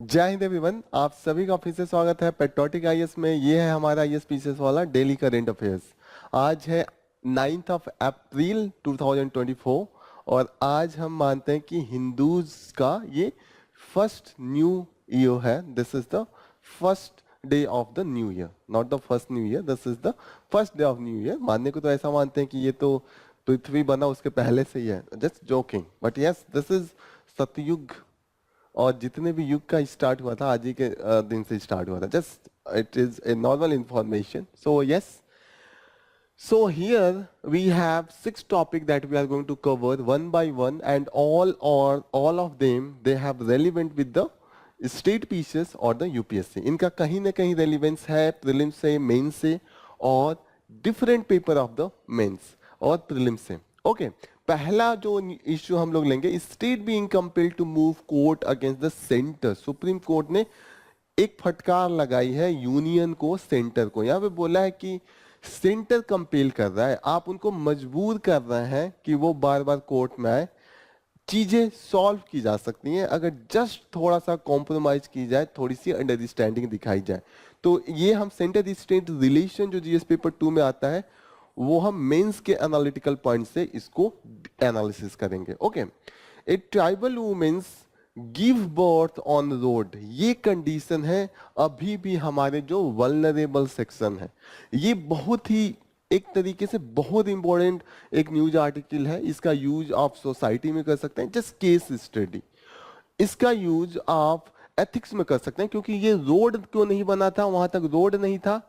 जय हिंद एवरीवन, आप सभी का फिर से स्वागत है पेट्रोटिक आईएएस में। ये है हमारा आईएएस पीसीएस वाला डेली करंट अफेयर्स। आज है 9th ऑफ अप्रैल 2024 और आज हम मानते हैं कि हिंदूज का ये फर्स्ट न्यू ईयर है। This is the first day of the new year, not the first new year, this is the first day of new year. मानने को तो ऐसा मानते हैं कि ये तो पृथ्वी बना उसके पहले से ही है, just joking, but yes this is सतयुग। और जितने भी युग का स्टार्ट हुआ था आज ही के दिन से स्टार्ट हुआ था। Just it is a normal information. So yes, so here we have 6 topics that we are going to cover one by one, and all of them they have relevant with the state pieces or the UPSC. इनका कहीं ना कहीं relevance है prelims से, mains से और different paper of the mains और prelims से। ओके, पहला जो इश्यू हम लोग लेंगे, state being compelled to move court against the centre. Supreme court ने एक फटकार लगाई है यूनियन को, सेंटर को। यहाँ पे बोला है कि सेंटर कंपेल कर रहा है, आप उनको मजबूर कर रहे हैं कि वो बार बार कोर्ट में आए। चीजें सॉल्व की जा सकती हैं अगर जस्ट थोड़ा सा कॉम्प्रोमाइज की जाए, थोड़ी सी अंडरस्टैंडिंग दिखाई जाए। तो ये हम सेंटर स्टेट रिलेशन जो जीएस पेपर 2 में आता है, वो हम मेंस के एनालिटिकल पॉइंट से इसको एनालिसिस करेंगे। Okay, a tribal womens give birth on road, ये कंडीशन है अभी भी हमारे जो वल्नरेबल सेक्शन है। ये बहुत ही एक तरीके से बहुत इंपॉर्टेंट एक न्यूज आर्टिकल है। इसका यूज आप सोसाइटी में कर सकते हैं, जस्ट केस स्टडी। इसका यूज आप एथिक्स में कर सकते हैं, क्योंकि ये रोड क्यों नहीं बना था, वहां तक रोड नहीं था,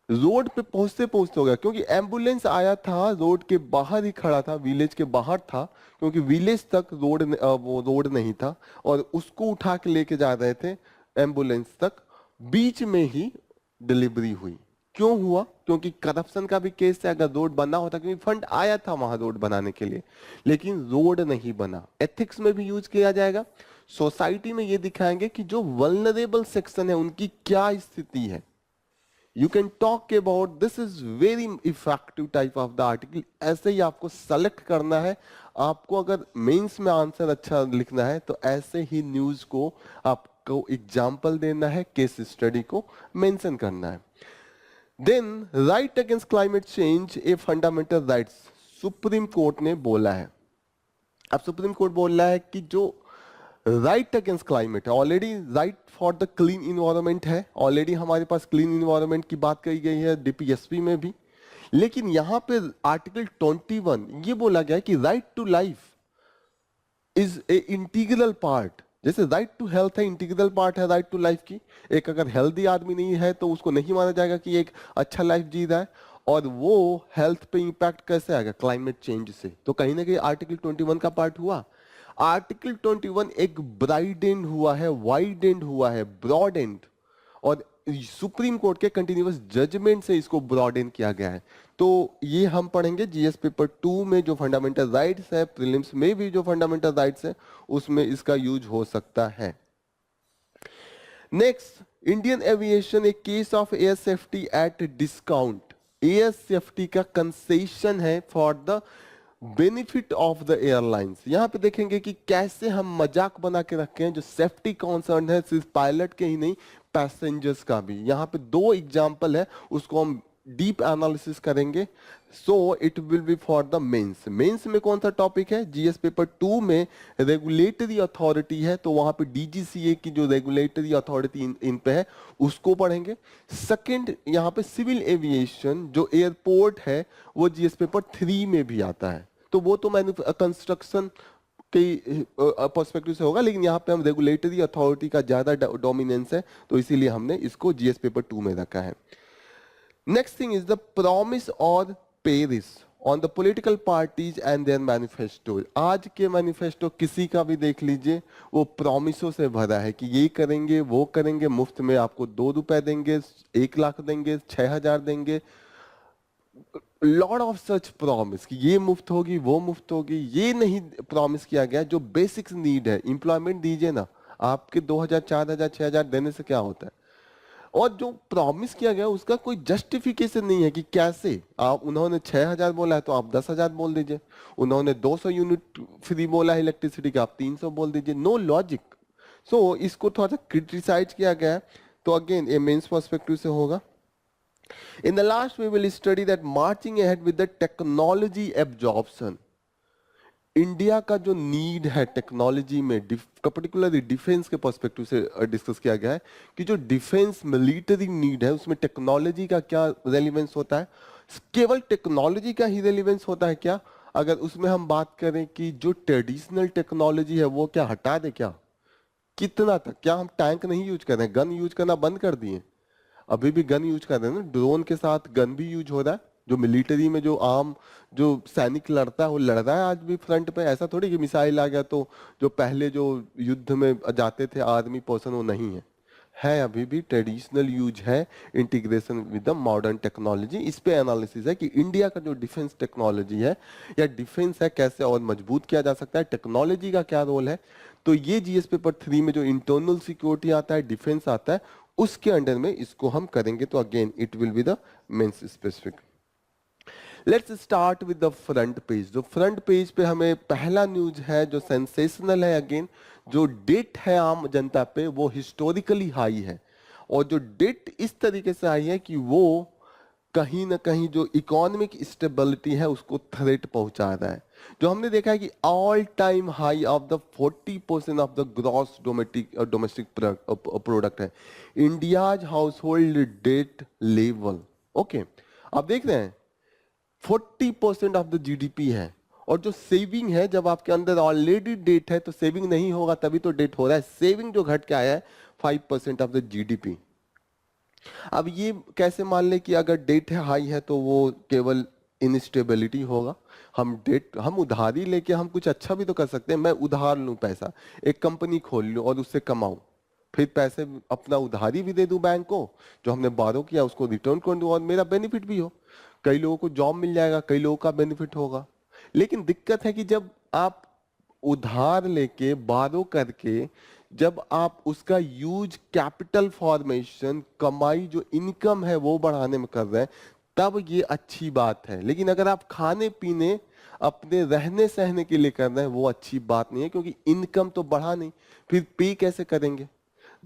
रोड पे पहुंचते पहुंचते हो गया, क्योंकि एम्बुलेंस आया था रोड के बाहर ही खड़ा था, विलेज के बाहर था, क्योंकि विलेज तक वो रोड नहीं था और उसको उठा के लेके जा रहे थे एम्बुलेंस तक। बीच में ही डिलीवरी हुई। क्यों हुआ? क्योंकि करप्शन का भी केस है। अगर रोड बना होता, क्योंकि फंड आया था वहां रोड बनाने के लिए, लेकिन रोड नहीं बना। एथिक्स में भी यूज किया जाएगा। सोसाइटी में ये दिखाएंगे कि जो वल्नरेबल सेक्शन है उनकी क्या स्थिति है। You can talk about this is very effective type of the article। ऐसे ही आपको सेलेक्ट करना है। आपको अगर मेंस में आंसर अच्छा लिखना है तो ऐसे ही न्यूज को आपको एग्जाम्पल देना है, केस स्टडी को मेंशन करना है। Then right against climate change a fundamental rights, supreme court ने बोला है। अब सुप्रीम कोर्ट बोल रहा है कि जो राइट अगेंस्ट क्लाइमेट है, already right for the clean environment है, ऑलरेडी हमारे पास क्लीन इन्वायरमेंट की बात कही गई है डीपीएसपी में भी। लेकिन यहां पे आर्टिकल 21 ये बोला गया है कि right to life is a integral part. जैसे राइट टू हेल्थ है, इंटीग्रल पार्ट है राइट टू लाइफ की। एक अगर हेल्दी आदमी नहीं है तो उसको नहीं माना जाएगा कि एक अच्छा लाइफ जी रहा है। और वो हेल्थ पे इंपैक्ट कैसे आएगा? क्लाइमेट चेंज से। तो कहीं ना कहीं आर्टिकल 21 का पार्ट हुआ। आर्टिकल 21 एक ब्राइड एंड हुआ है, वाइड एंड हुआ है, ब्रॉड एंड, और सुप्रीम कोर्ट के कंटिन्यूअस जजमेंट से इसको ब्रॉड एंड किया गया है। तो ये हम पढ़ेंगे जीएस पेपर 2 में जो फंडामेंटल राइट्स है, प्रीलिम्स में भी जो फंडामेंटल राइट्स है उसमें इसका यूज हो सकता है। Next, Indian aviation a case of air safety at discount. Air safety का कंसेशन है for the benefit of the airlines. यहां पे देखेंगे कि कैसे हम मजाक बना के रखे हैं। जो सेफ्टी कंसर्न है सिर्फ पायलट के ही नहीं, पैसेंजर्स का भी। यहां पे 2 एग्जांपल है, उसको हम डीप एनालिसिस करेंगे। So it will be for the mains. Mains में कौन सा टॉपिक है? जीएस पेपर 2 में रेगुलेटरी अथॉरिटी है, तो वहां पे डीजीसीए की जो रेगुलेटरी अथॉरिटी इन पे है उसको पढ़ेंगे। सेकंड, यहाँ पे सिविल एविएशन जो एयरपोर्ट है वो जीएस पेपर 3 में भी आता है। तो वो तो कंस्ट्रक्शन के पर्सपेक्टिव से होगा, लेकिन यहाँ पे हम रेगुलेटरी अथॉरिटी का ज्यादा डोमिनेंस है, तो इसीलिए हमने इसको जीएस पेपर 2 में रखा है। Next thing is the promise और perils on the political parties and their manifesto. आज के मैनिफेस्टो किसी का भी देख लीजिए, वो प्रॉमिसों से भरा है कि ये करेंगे वो करेंगे, मुफ्त में आपको 2 रुपए देंगे, 1 लाख देंगे, 6,000 देंगे। लॉट ऑफ सच प्रॉमिस कि ये मुफ्त होगी वो मुफ्त होगी। ये नहीं प्रॉमिस किया गया जो बेसिक्स नीड है। इंप्लॉयमेंट दीजिए ना, आपके 2,000 4,000 6,000 देने से क्या होता है? और जो प्रॉमिस किया गया उसका कोई जस्टिफिकेशन नहीं है कि कैसे। आप उन्होंने 6,000 बोला है तो आप 10,000 बोल दीजिए, उन्होंने 200 यूनिट फ्री बोला है इलेक्ट्रिसिटी का, आप 300 बोल दीजिए। No logic. सो इसको थोड़ा सा क्रिटिसाइज किया गया है, तो अगेन ये मेंस पर्सपेक्टिव से होगा। In the last, we will study that marching ahead with the technology absorption. India का जो नीड है टेक्नोलॉजी में, पर्टिकुलरली डिफेंस के पर्सपेक्टिव से डिस्कस किया गया है कि जो डिफेंस मिलिट्री नीड है उसमें टेक्नोलॉजी का क्या रेलिवेंस होता है। केवल टेक्नोलॉजी का ही रेलिवेंस होता है क्या? अगर उसमें हम बात करें कि जो ट्रेडिशनल टेक्नोलॉजी है वो क्या हटा दे क्या? कितना तक? क्या हम टैंक नहीं यूज कर रहे हैं, गन यूज करना बंद कर दिए? अभी भी गन यूज कर रहे हैं ना, ड्रोन के साथ गन भी यूज हो रहा है। जो मिलिट्री में जो आम जो सैनिक लड़ता है वो लड़ रहा है आज भी फ्रंट पे। ऐसा थोड़ी कि मिसाइल आ गया तो जो पहले जो युद्ध में जाते थे आर्मी पर्सन वो नहीं है अभी भी ट्रेडिशनल यूज है, integration with the modern technology. इस पे एनालिसिस है कि इंडिया का जो डिफेंस टेक्नोलॉजी है या डिफेंस है कैसे और मजबूत किया जा सकता है, टेक्नोलॉजी का क्या रोल है। तो ये जीएस पेपर 3 में जो इंटरनल सिक्योरिटी आता है, डिफेंस आता है, उसके अंडर में इसको हम करेंगे। तो again it will be the mains specific. Let's start with the front page. जो फ्रंट पेज पे हमें पहला न्यूज है जो सेंसेशनल है, अगेन जो डेट है आम जनता पे वो हिस्टोरिकली हाई है, और जो डेट इस तरीके से आई है कि वो कहीं ना कहीं जो इकोनॉमिक स्टेबिलिटी है उसको थ्रेट पहुंचा रहा है। जो हमने देखा है कि all time high of the 40% of the gross domestic product है India's household debt level. Okay, आप देख रहे हैं 40% ऑफ द जीडीपी है, और जो सेविंग है, जब आपके अंदर ऑलरेडी डेट है तो सेविंग नहीं होगा, तभी तो डेट हो रहा है। सेविंग जो घट के आया है 5% ऑफ द जीडीपी। अब ये कैसे मान ले कि अगर डेट है हाई है तो वो केवल इनस्टेबिलिटी होगा? हम उधारी लेके हम कुछ अच्छा भी तो कर सकते हैं। मैं उधार लूं पैसा, एक कंपनी खोल लूं और उससे कमाऊं, फिर पैसे अपना उधारी भी दे दूं बैंक को, जो हमने बारो किया उसको रिटर्न कर दूं और मेरा बेनिफिट भी हो। कई लोगों को जॉब मिल जाएगा, कई लोगों का बेनिफिट होगा। लेकिन दिक्कत है कि जब आप उधार लेके बारो करके जब आप उसका यूज कैपिटल फॉर्मेशन, कमाई जो इनकम है वो बढ़ाने में कर रहे हैं, तब ये अच्छी बात है। लेकिन अगर आप खाने पीने अपने रहने सहने के लिए कर रहे हैं वो अच्छी बात नहीं है, क्योंकि इनकम तो बढ़ा नहीं, फिर पे कैसे करेंगे?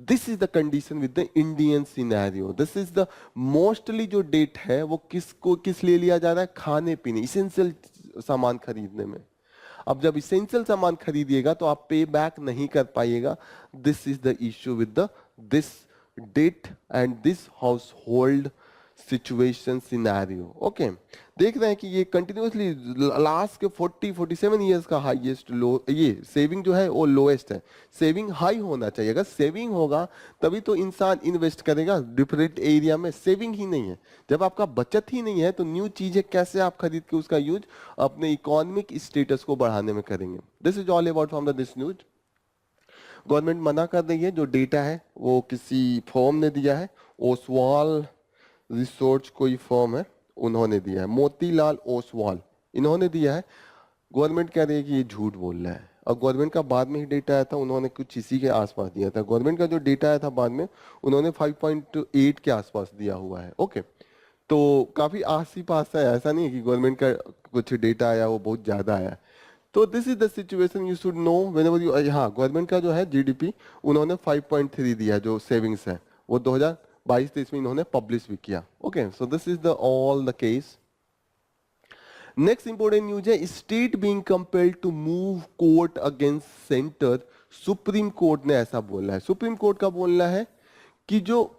This is the condition with the Indian scenario. This is the mostly जो डेट है वो किस लिए लिया जा रहा है? खाने पीने, इसेंशियल सामान खरीदने में। अब जब इसेंशियल सामान खरीदिएगा तो आप पे बैक नहीं कर पाइएगा। This is the issue with the this debt and this household situation scenario. Okay, देख रहे हैं कि ये कंटिन्यूसली लास्ट के 47 इयर्स का हाईएस्ट लो, ये सेविंग जो है वो लोएस्ट है। सेविंग हाई होना चाहिए। अगर सेविंग होगा तभी तो इंसान इन्वेस्ट करेगा डिफरेंट एरिया में। सेविंग ही नहीं है, जब आपका बचत ही नहीं है तो न्यू चीजें कैसे आप खरीद के उसका यूज अपने इकोनॉमिक स्टेटस को बढ़ाने में करेंगे? This is all about from the this news. Government मना कर रही है, जो डेटा है वो किसी फॉर्म ने दिया है, ओसवाल रिसर्च कोई फर्म है उन्होंने दिया है, मोतीलाल ओसवाल इन्होंने दिया है। गवर्नमेंट कह रही है कि ये झूठ बोल रहा है, और गवर्नमेंट का बाद में ही डेटा आया था, उन्होंने कुछ इसी के आसपास दिया था। गवर्नमेंट का जो डेटा आया था बाद में उन्होंने 5.8 के आसपास दिया हुआ है। ओके, तो काफी आस ही पास है, ऐसा नहीं है कि गवर्नमेंट का कुछ डेटा आया वो बहुत ज्यादा आया। तो this is the situation you should know whenever you. हाँ, गवर्नमेंट का जो है जीडीपी उन्होंने 5.3 दिया, जो सेविंग्स है वो 2022-23 में इन्होंने पब्लिश भी किया। Okay, so this is the all the case. Next important news है state being compelled to move court against centre. Supreme court ने ऐसा बोला है। सुप्रीम कोर्ट का बोलना है कि जो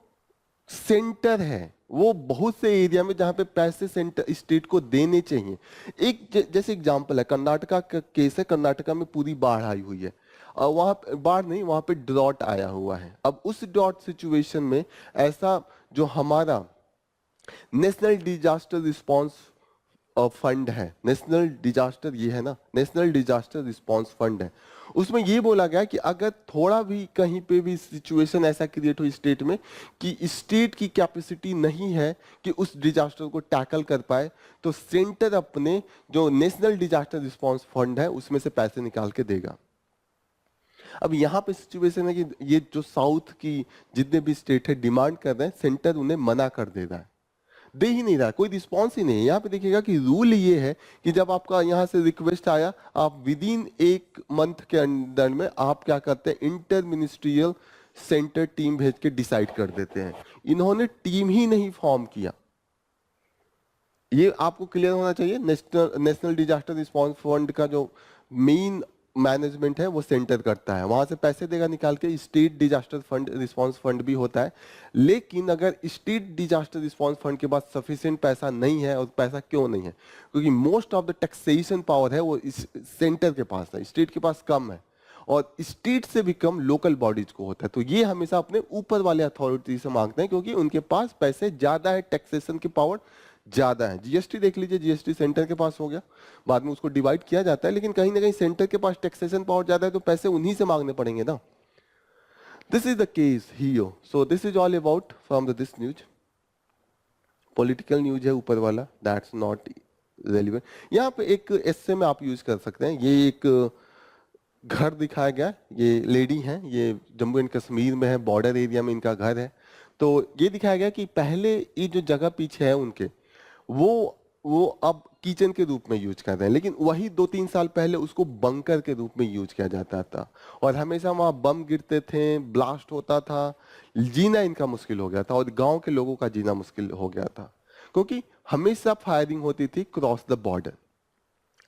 सेंटर है वो बहुत से एरिया में जहां पे पैसे सेंटर स्टेट को देने चाहिए। एक जैसे एग्जांपल है कर्नाटका का केस है। कर्नाटका में पूरी बाढ़ आई हुई है, और वहां बाढ़ नहीं, वहां पे ड्रॉट आया हुआ है। अब उस ड्रॉट सिचुएशन में ऐसा जो हमारा नेशनल डिजास्टर रिस्पांस फंड है, नेशनल डिजास्टर ये है ना, नेशनल डिजास्टर रिस्पांस फंड है, उसमें ये बोला गया कि अगर थोड़ा भी कहीं पे भी सिचुएशन ऐसा क्रिएट हो स्टेट में कि स्टेट की कैपेसिटी नहीं है कि उस डिजास्टर को टैकल कर पाए, तो सेंटर अपने जो नेशनल डिजास्टर रिस्पांस फंड है उसमें से पैसे निकाल के देगा। अब यहाँ पे सिचुएशन है कि ये जो साउथ की जितने भी स्टेट है डिमांड कर रहे हैं, सेंटर उन्हें मना कर दे रहा है। दे ही नहीं रहा, कोई रिस्पॉन्स ही नहीं है। यहाँ पे देखिएगा कि रूल ये है कि जब आपका यहाँ से रिक्वेस्ट आया, आप विद इन 1 मंथ के अंदर में आप क्या करते हैं, इंटर मिनिस्ट्रियल सेंटर टीम भेज के डिसाइड कर देते हैं। इन्होंने टीम ही नहीं फॉर्म किया, ये आपको क्लियर होना चाहिए। नेशनल डिजास्टर रिस्पांस फंड का जो मेन मैनेजमेंट है वो सेंटर करता है, वहां से पैसे देगा निकाल के। State disaster fund response fund भी होता है, लेकिन अगर स्टेट डिजास्टर रिस्पांस फंड के पास सफिशिएंट पैसा नहीं है, और पैसा क्यों नहीं है, क्योंकि most of the taxation power है वो इस सेंटर के पास है, स्टेट के पास कम है, और स्टेट से भी कम लोकल बॉडीज को होता है। तो ये हमेशा अपने ऊपर वाले अथॉरिटी से मांगते हैं, क्योंकि उनके पास पैसे ज्यादा है, टैक्सेशन की पावर ज्यादा है। जीएसटी देख लीजिए, जीएसटी सेंटर के पास हो गया, बाद में उसको डिवाइड किया जाता है, लेकिन कहीं ना कहीं सेंटर के पास टैक्सेशन पावर ज्यादा है, तो पैसे उन्हीं से मांगने पड़ेंगे ना। This is the case here. So this is all about from the this news. Political news है ऊपर वाला, दैट्स नॉट रेलिवेंट। यहाँ पे एक एस्से में आप यूज कर सकते हैं। ये एक घर दिखाया गया, ये लेडी है, ये जम्मू एंड कश्मीर में है, बॉर्डर एरिया में इनका घर है। तो ये दिखाया गया कि पहले ये जो जगह पीछे है उनके, वो अब किचन के रूप में यूज कर रहे हैं, लेकिन वही 2-3 साल पहले उसको बंकर के रूप में यूज किया जाता था, और हमेशा वहां बम गिरते थे, ब्लास्ट होता था, जीना इनका मुश्किल हो गया था, और गांव के लोगों का जीना मुश्किल हो गया था, क्योंकि हमेशा फायरिंग होती थी क्रॉस द बॉर्डर।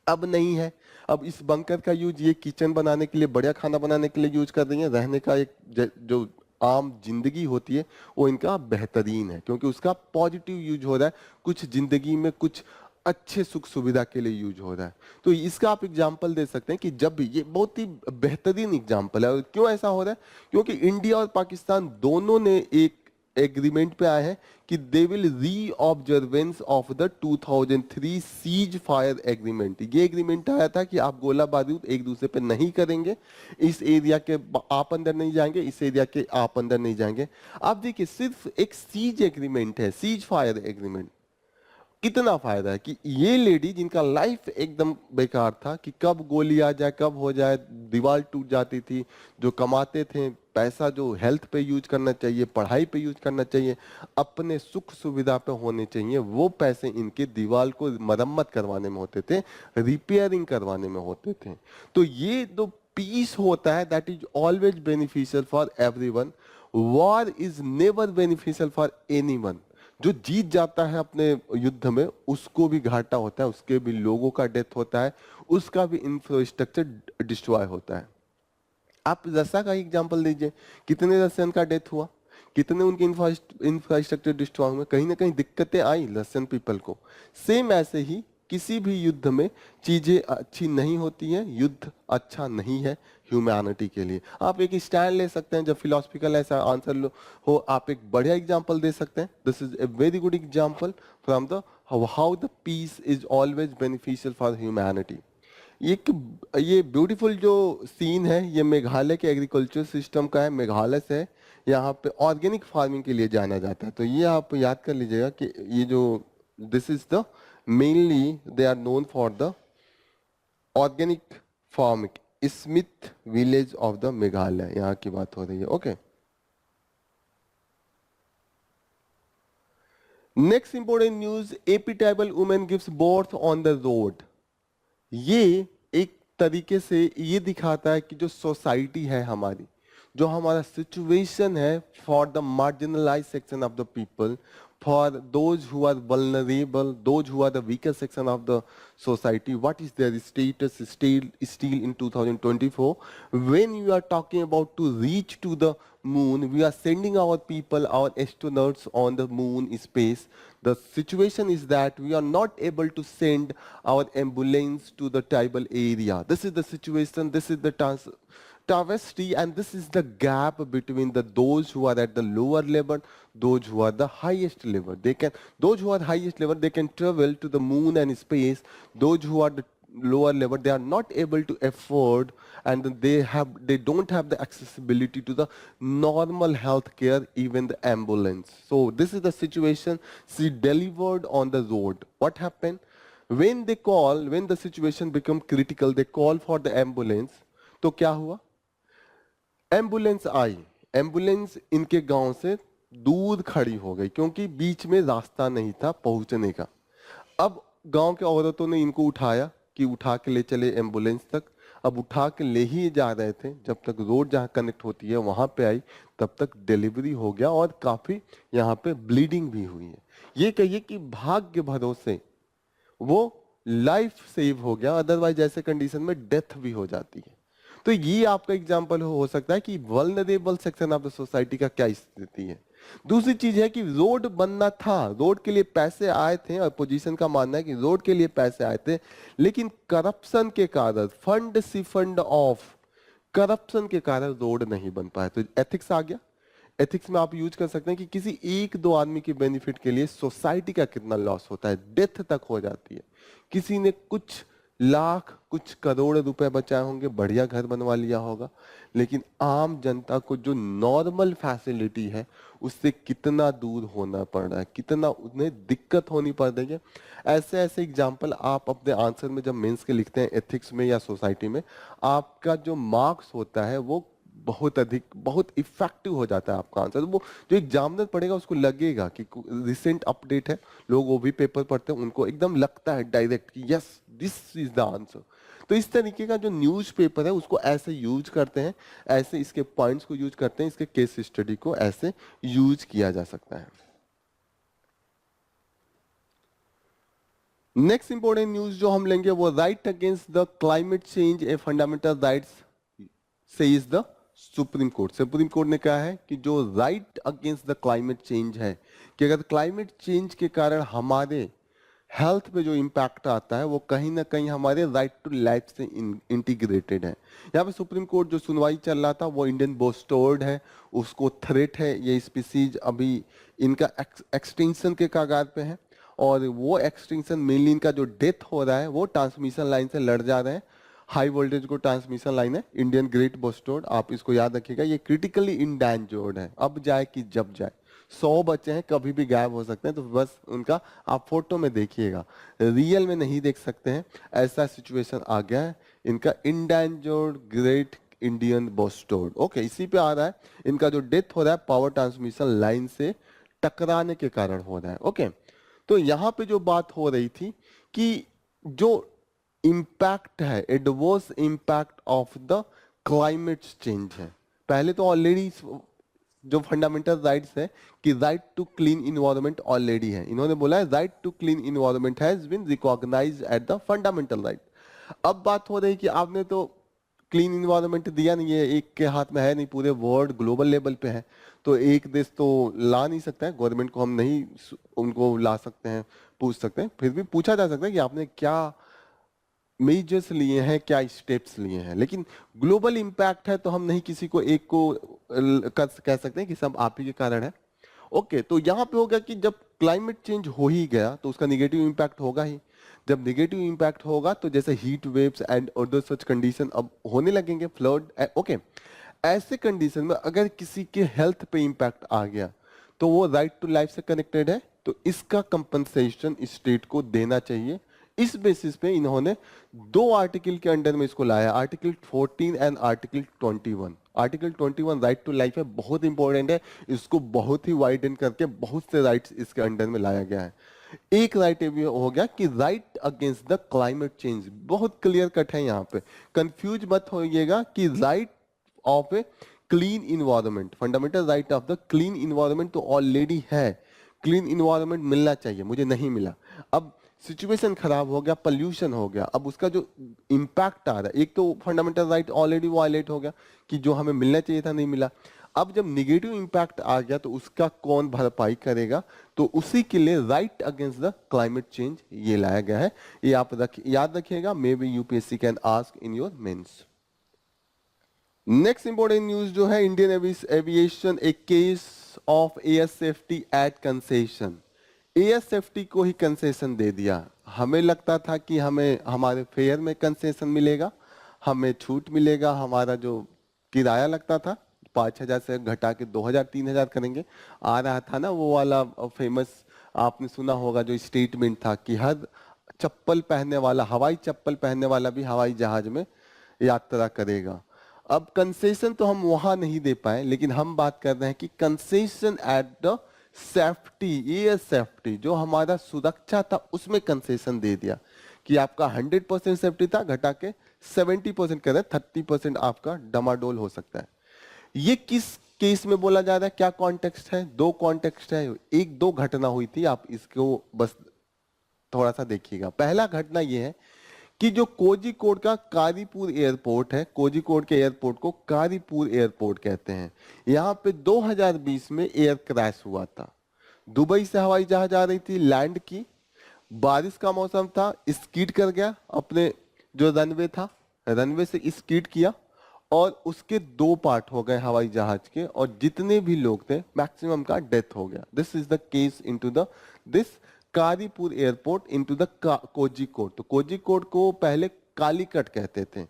अब नहीं है, अब इस बंकर का यूज ये किचन बनाने के लिए, बढ़िया खाना बनाने के लिए यूज कर रही है। रहने का एक जो आम जिंदगी होती है वो इनका बेहतरीन है, क्योंकि उसका पॉजिटिव यूज हो रहा है, कुछ जिंदगी में कुछ अच्छे सुख सुविधा के लिए यूज हो रहा है। तो इसका आप एग्जाम्पल दे सकते हैं कि जब भी, ये बहुत ही बेहतरीन एग्जाम्पल है। और क्यों ऐसा हो रहा है, क्योंकि इंडिया और पाकिस्तान दोनों ने एक एग्रीमेंट पे आए हैं कि दे विल री observance of the 2003 cease fire agreement. ये एग्रीमेंट आया था कि आप गोला बारूद एक दूसरे पे नहीं करेंगे, इस एरिया के आप अंदर नहीं जाएंगे, इस एरिया के आप अंदर नहीं जाएंगे। आप देखिए, सिर्फ एक सीज एग्रीमेंट है, सीज फायर एग्रीमेंट, कितना फायदा है कि ये लेडी जिनका लाइफ एकदम बेकार था, कि कब गोली आ जाए, कब हो जाए, दीवार टूट जाती थी, जो कमाते थे पैसा, जो हेल्थ पे यूज करना चाहिए, पढ़ाई पे यूज करना चाहिए, अपने सुख सुविधा पे होने चाहिए, वो पैसे इनके दीवार को मरम्मत करवाने में होते थे, रिपेयरिंग करवाने में होते थे। तो ये जो पीस होता है, that is always beneficial for everyone. War is never beneficial for anyone. जो जीत जाता है अपने युद्ध में, उसको भी घाटा होता है, उसके भी लोगों का डेथ होता है, उसका भी इंफ्रास्ट्रक्चर डिस्ट्रॉय होता है। आप रसिया का एग्जांपल लीजिए, कितने रशियन का डेथ हुआ, कितने उनके इंफ्रास्ट्रक्चर डिस्ट्रॉय हुए, कहीं ना कहीं दिक्कतें आई रशियन पीपल को। सेम ऐसे ही किसी भी युद्ध में चीजें अच्छी नहीं होती हैं, युद्ध अच्छा नहीं है ह्यूमैनिटी के लिए। आप एक स्टैंड ले सकते हैं, जब फिलोसफिकल ऐसा आंसर हो, आप एक बढ़िया एग्जांपल दे सकते हैं। This is a very good example from the how the peace is always beneficial for humanity. ये ब्यूटीफुल जो सीन है, ये मेघालय के एग्रीकल्चर सिस्टम का है। मेघालय से यहाँ पे ऑर्गेनिक फार्मिंग के लिए जाना जाता है। तो ये आप याद कर लीजिएगा कि ये जो this is the mainly they are known for the organic farming. Smit village of the Meghalaya, यहाँ की बात हो रही है। Okay, next important news, AP tribal women gives birth on the road. ये एक तरीके से ये दिखाता है कि जो सोसाइटी है हमारी, जो हमारा सिचुएशन है for the marginalise section of the people, for those who are vulnerable, those who are the weaker section of the society, what is their status still in 2024? When you are talking about to reach to the moon, we are sending our people, our astronauts on the moon space. The situation is that we are not able to send our ambulance to the tribal area. This is the situation, this is the travesty, and this is the gap between those who are at the lower level, those who are the highest level. Those who are highest level, they can travel to the moon and space. Those who are the lower level, they are not able to afford, and they don't have the accessibility to the normal health care, even the ambulance. So this is the situation she delivered on the road. What happened? When the situation become critical, they call for the ambulance. तो क्या हुआ? Ambulance आई, ambulance इनके गांव से दूर खड़ी हो गई क्योंकि बीच में रास्ता नहीं था पहुंचने का। अब गांव के औरतों ने इनको उठाया कि उठा के ले चले एम्बुलेंस तक। अब उठा के ले ही जा रहे थे, जब तक रोड जहाँ कनेक्ट होती है वहां पे आई, तब तक डिलीवरी हो गया और काफी यहाँ पे ब्लीडिंग भी हुई है। ये कहिए कि भाग्य भरोसे वो लाइफ सेव हो गया, अदरवाइज ऐसे कंडीशन में डेथ भी हो जाती है। तो ये आपका एग्जांपल हो सकता है कि vulnerable section of the society का क्या स्थिति है। दूसरी चीज है कि रोड बनना था, रोड के लिए पैसे आए थे, अपोजिशन का मानना है कि रोड के लिए पैसे आए थे, लेकिन करप्शन के कारण, फंड सिफंड ऑफ करप्शन के कारण रोड नहीं बन पाया। तो एथिक्स आ गया। एथिक्स में आप यूज कर सकते हैं कि किसी एक दो आदमी के बेनिफिट के लिए सोसाइटी का कितना लॉस होता है, डेथ तक हो जाती है। किसी ने कुछ लाख कुछ करोड़ रुपए बचाए होंगे, बढ़िया घर बनवा लिया होगा, लेकिन आम जनता को जो नॉर्मल फैसिलिटी है उससे कितना दूर होना पड़ रहा है, कितना उन्हें दिक्कत होनी पड़ रही है। ऐसे ऐसे एग्जाम्पल आप अपने आंसर में जब मेंस के लिखते हैं एथिक्स में या सोसाइटी में, आपका जो मार्क्स होता है वो बहुत अधिक, बहुत इफेक्टिव हो जाता है आपका आंसर। वो जो एग्जामिनर पढ़ेगा उसको लगेगा कि रिसेंट अपडेट है, लोग वो भी पेपर पढ़ते हैं, उनको एकदम लगता है डायरेक्ट कि yes this is the answer. तो इस तरीके का जो न्यूज पेपर है उसको ऐसे यूज करते हैं, ऐसे इसके पॉइंट्स को यूज करते हैं, इसके केस स्टडी को ऐसे यूज किया जा सकता है। नेक्स्ट इंपॉर्टेंट न्यूज जो हम लेंगे वो right against the climate change a fundamental rights से is the supreme court. Supreme court ने कहा है कि जो right against the climate change है, कि अगर क्लाइमेट चेंज के कारण हमारे हेल्थ पे जो इम्पैक्ट आता है वो कहीं ना कहीं हमारे राइट टू लाइफ से इंटीग्रेटेड है। यहाँ पे सुप्रीम कोर्ट जो सुनवाई चल रहा था वो इंडियन बोस्टोर्ड है, उसको थ्रेट है, ये स्पीसीज अभी इनका एक्सटेंशन के कगार पे है, और वो एक्सटेंशन मेनली इनका जो डेथ हो रहा है वो ट्रांसमिशन लाइन से लड़ जा रहे हैं। हाई वोल्टेज को ट्रांसमिशन लाइन है इंडियन ग्रेट बोस्टोर्ड, आप इसको याद रखिएगा, ये क्रिटिकली इंडेंजर्ड है, अब जाए कि जब जाए। 100 बच्चे हैं, कभी भी गायब हो सकते हैं, तो बस उनका आप फोटो में देखिएगा, रियल में नहीं देख सकते हैं, ऐसा सिचुएशन आ गया है। इनका इंडेंजर्ड ग्रेट इंडियन बोस्टोर्ड, ओके, इसी पे आ रहा है। इनका जो डेथ हो रहा है पावर ट्रांसमिशन लाइन से टकराने के कारण हो रहा है, ओके। तो यहां पे जो बात हो रही थी कि जो इम्पैक्ट है, adverse impact of the climate change है, पहले तो ऑलरेडी जो फंडामेंटल राइट्स है कि right to clean environment already है, इन्होंने बोला है right to clean environment has been recognised at the fundamental right. अब बात हो रही कि आपने तो क्लीन इन्वायरमेंट दिया नहीं है, एक के हाथ में है नहीं, पूरे वर्ल्ड ग्लोबल लेवल पे है, तो एक देश तो ला नहीं सकता है, गवर्नमेंट को हम नहीं उनको ला सकते हैं, पूछ सकते हैं, फिर भी पूछा जा सकता है कि आपने क्या मेजर्स लिए हैं, क्या स्टेप्स लिए हैं। लेकिन ग्लोबल इंपैक्ट है तो हम नहीं किसी को एक को कह सकते हैं कि सब आप ही के कारण है, ओके। तो यहाँ पे होगा कि जब क्लाइमेट चेंज हो ही गया तो उसका निगेटिव इंपैक्ट होगा ही। जब निगेटिव इंपैक्ट होगा तो जैसे heat waves and other such condition अब होने लगेंगे, फ्लड, ओके। ऐसे कंडीशन में अगर किसी के हेल्थ पे इंपैक्ट आ गया तो वो राइट टू लाइफ से कनेक्टेड है, तो इसका कंपनसेशन स्टेट को देना चाहिए। इस बेसिस पे इन्होंने दो आर्टिकल के अंडर में इसको लाया, article 14 and article 21। Article 21 right to life है, बहुत इंपॉर्टेंट है, इसको बहुत ही वाइडन करके बहुत से राइट्स इसके अंडर में लाया गया है। एक राइट ये भी हो गया कि right against the climate change, बहुत क्लियर कट है, यहाँ पे कंफ्यूज मत होइएगा कि right of a clean environment, fundamental right of the clean environment तो ऑलरेडी है, क्लीन इन्वायरमेंट मिलना चाहिए, मुझे नहीं मिला, अब सिचुएशन खराब हो गया, पोल्यूशन हो गया, अब उसका जो इंपैक्ट आ रहा है, एक तो फंडामेंटल राइट ऑलरेडी वायलेट हो गया कि जो हमें मिलना चाहिए था नहीं मिला, अब जब निगेटिव इंपैक्ट आ गया तो उसका कौन भरपाई करेगा, तो उसी के लिए right against the climate change ये लाया गया है। ये आप याद रखिएगा, maybe UPSC can ask in your mains. Next important news जो है, Indian aviation a case of air safety at concession, air safety को ही कंसेशन दे दिया। हमें लगता था कि हमें हमारे फेयर में कंसेशन मिलेगा, हमें छूट मिलेगा, हमारा जो किराया लगता था 5,000 से घटा के 2,000 3,000 करेंगे, आ रहा था ना वो वाला फेमस, आपने सुना होगा जो स्टेटमेंट था कि हर चप्पल पहनने वाला, हवाई चप्पल पहनने वाला भी हवाई जहाज में यात्रा करेगा। अब कंसेशन तो हम वहां नहीं दे पाए, लेकिन हम बात कर रहे हैं कि concession at the safety, air safety, जो हमारा सुरक्षा था उसमें कंसेशन दे दिया कि आपका 100% सेफ्टी था, घटा के 70% कर रहे, 30% आपका डमाडोल हो सकता है। ये किस केस में बोला जा रहा है, क्या कॉन्टेक्स्ट है? दो कॉन्टेक्स्ट है, एक दो घटना हुई थी, आप इसको बस थोड़ा सा देखिएगा। पहला घटना यह है कि जो कोझिकोड का कारीपुर एयरपोर्ट है, कोझिकोड के एयरपोर्ट को कारीपुर एयरपोर्ट कहते हैं, यहाँ पे 2020 में एयर क्रैश हुआ था। दुबई से हवाई जहाज आ रही थी, लैंड की, बारिश का मौसम था, स्कीड कर गया, अपने जो रनवे था, रनवे से स्कीड किया और उसके दो पार्ट हो गए हवाई जहाज के, और जितने भी लोग थे मैक्सिमम का डेथ हो गया। This is the case into the this Karipur airport into the Kozhikode. तो कोझिकोड को पहले कालीकट कहते थे।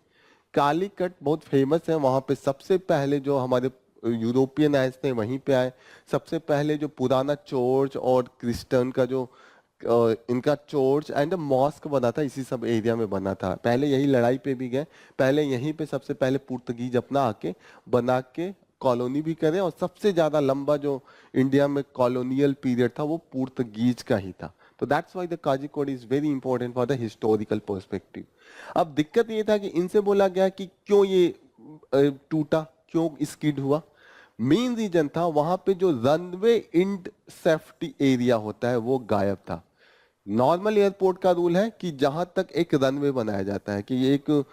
कालीकट बहुत फेमस है, वहां पे सबसे पहले जो हमारे यूरोपियन आए थे वहीं पे आए। सबसे पहले जो पुराना चर्च और क्रिश्चियन का जो इनका चर्च एंड मॉस्क बना था, इसी सब एरिया में बना था। पहले यही लड़ाई पे भी गए, पहले यहीं पे सबसे पहले पुर्तगीज अपना आके बना के कॉलोनी भी करे, और सबसे ज्यादा लंबा जो इंडिया में कॉलोनियल पीरियड था वो पुर्तगीज का ही था। तो that's why the Kozhikode is very important for the historical perspective. अब दिक्कत ये था कि इनसे बोला गया कि क्यों ये टूटा, क्यों स्किड हुआ। मेन रीजन था वहां पे जो रनवे इंड सेफ्टी एरिया होता है वो गायब था। नॉर्मल एयरपोर्ट का रूल है कि जहां तक एक रनवे बनाया जाता है, कि एक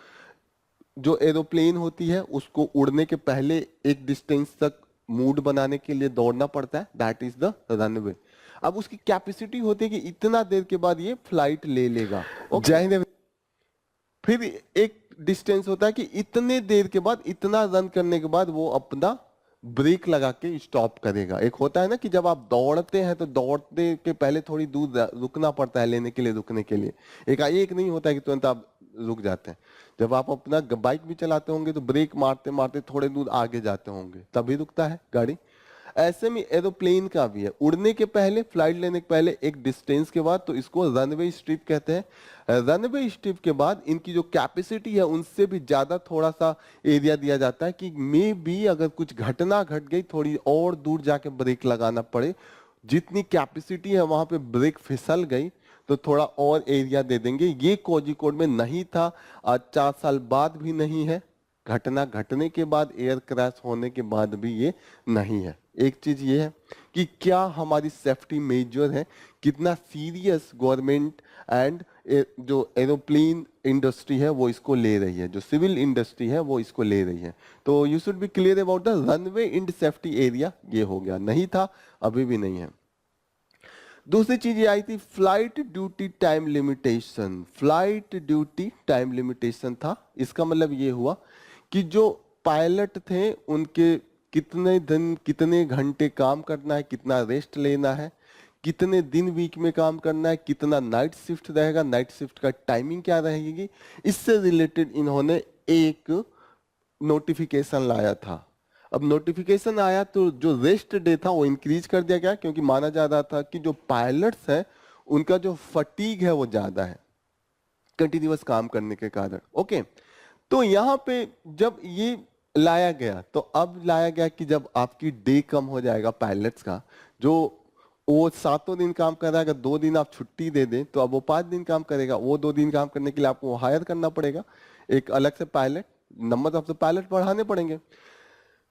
जो एरोप्लेन होती है उसको उड़ने के पहले एक डिस्टेंस तक मूड बनाने के लिए दौड़ना पड़ता है, दैट इज द रनवे। अब उसकी कैपेसिटी होती है कि इतना देर के बाद ये फ्लाइट ले लेगा। जय हिंद। फिर एक डिस्टेंस होता है कि इतने देर के बाद, इतना रन करने के बाद वो अपना ब्रेक लगा के स्टॉप करेगा। एक होता है ना कि जब आप दौड़ते हैं तो दौड़ते के पहले थोड़ी दूर रुकना पड़ता है, लेने के लिए, रुकने के लिए। एक नहीं होता है कि तुरंत आप रुक जाते हैं। जब आप अपना बाइक भी चलाते होंगे तो ब्रेक मारते मारते थोड़े दूर आगे जाते होंगे, तभी रुकता है गाड़ी। ऐसे में एरोप्लेन का भी है, उड़ने के पहले, फ्लाइट लेने के पहले एक डिस्टेंस के बाद, तो इसको रनवे स्ट्रिप कहते हैं। रनवे स्ट्रिप के बाद इनकी जो कैपेसिटी है उनसे भी ज्यादा थोड़ा सा एरिया दिया जाता है कि मे बी अगर कुछ घटना घट गई, थोड़ी और दूर जाके ब्रेक लगाना पड़े, जितनी कैपेसिटी है वहां पे ब्रेक फिसल गई तो थोड़ा और एरिया दे देंगे। ये कोझिकोड में नहीं था, आज 4 साल बाद भी नहीं है, घटना घटने के बाद, एयर क्रैश होने के बाद भी ये नहीं है। एक चीज ये है कि क्या हमारी सेफ्टी मेजर है, कितना सीरियस गवर्नमेंट एंड जो एरोप्लेन इंडस्ट्री है वो इसको ले रही है, जो सिविल इंडस्ट्री है वो इसको ले रही है। तो you should be clear about the runway end safety area. ये हो गया, नहीं था, अभी भी नहीं है। दूसरी चीज ये आई थी flight duty time limitation. Flight duty time limitation था, इसका मतलब ये हुआ कि जो पायलट थे उनके कितने दिन, कितने घंटे काम करना है, कितना रेस्ट लेना है, कितने दिन वीक में काम करना है, कितना नाइट शिफ्ट रहेगा, नाइट शिफ्ट का टाइमिंग क्या रहेगी, इससे रिलेटेड इन्होंने एक नोटिफिकेशन लाया था। अब नोटिफिकेशन आया तो जो रेस्ट डे था वो इंक्रीज कर दिया गया, क्योंकि माना जा रहा था कि जो पायलट्स हैं उनका जो फटीग है वो ज्यादा है कंटिन्यूअस काम करने के कारण। ओके, तो यहाँ पे जब ये लाया गया, तो अब लाया गया कि जब आपकी डे कम हो जाएगा पायलट्स का, जो वो 7 दिन काम कर रहा है, अगर 2 दिन आप छुट्टी दे दें तो अब वो 5 दिन काम करेगा। वो 2 दिन काम करने के लिए आपको हायर करना पड़ेगा एक अलग से pilot, number of the pilot बढ़ाने पड़ेंगे।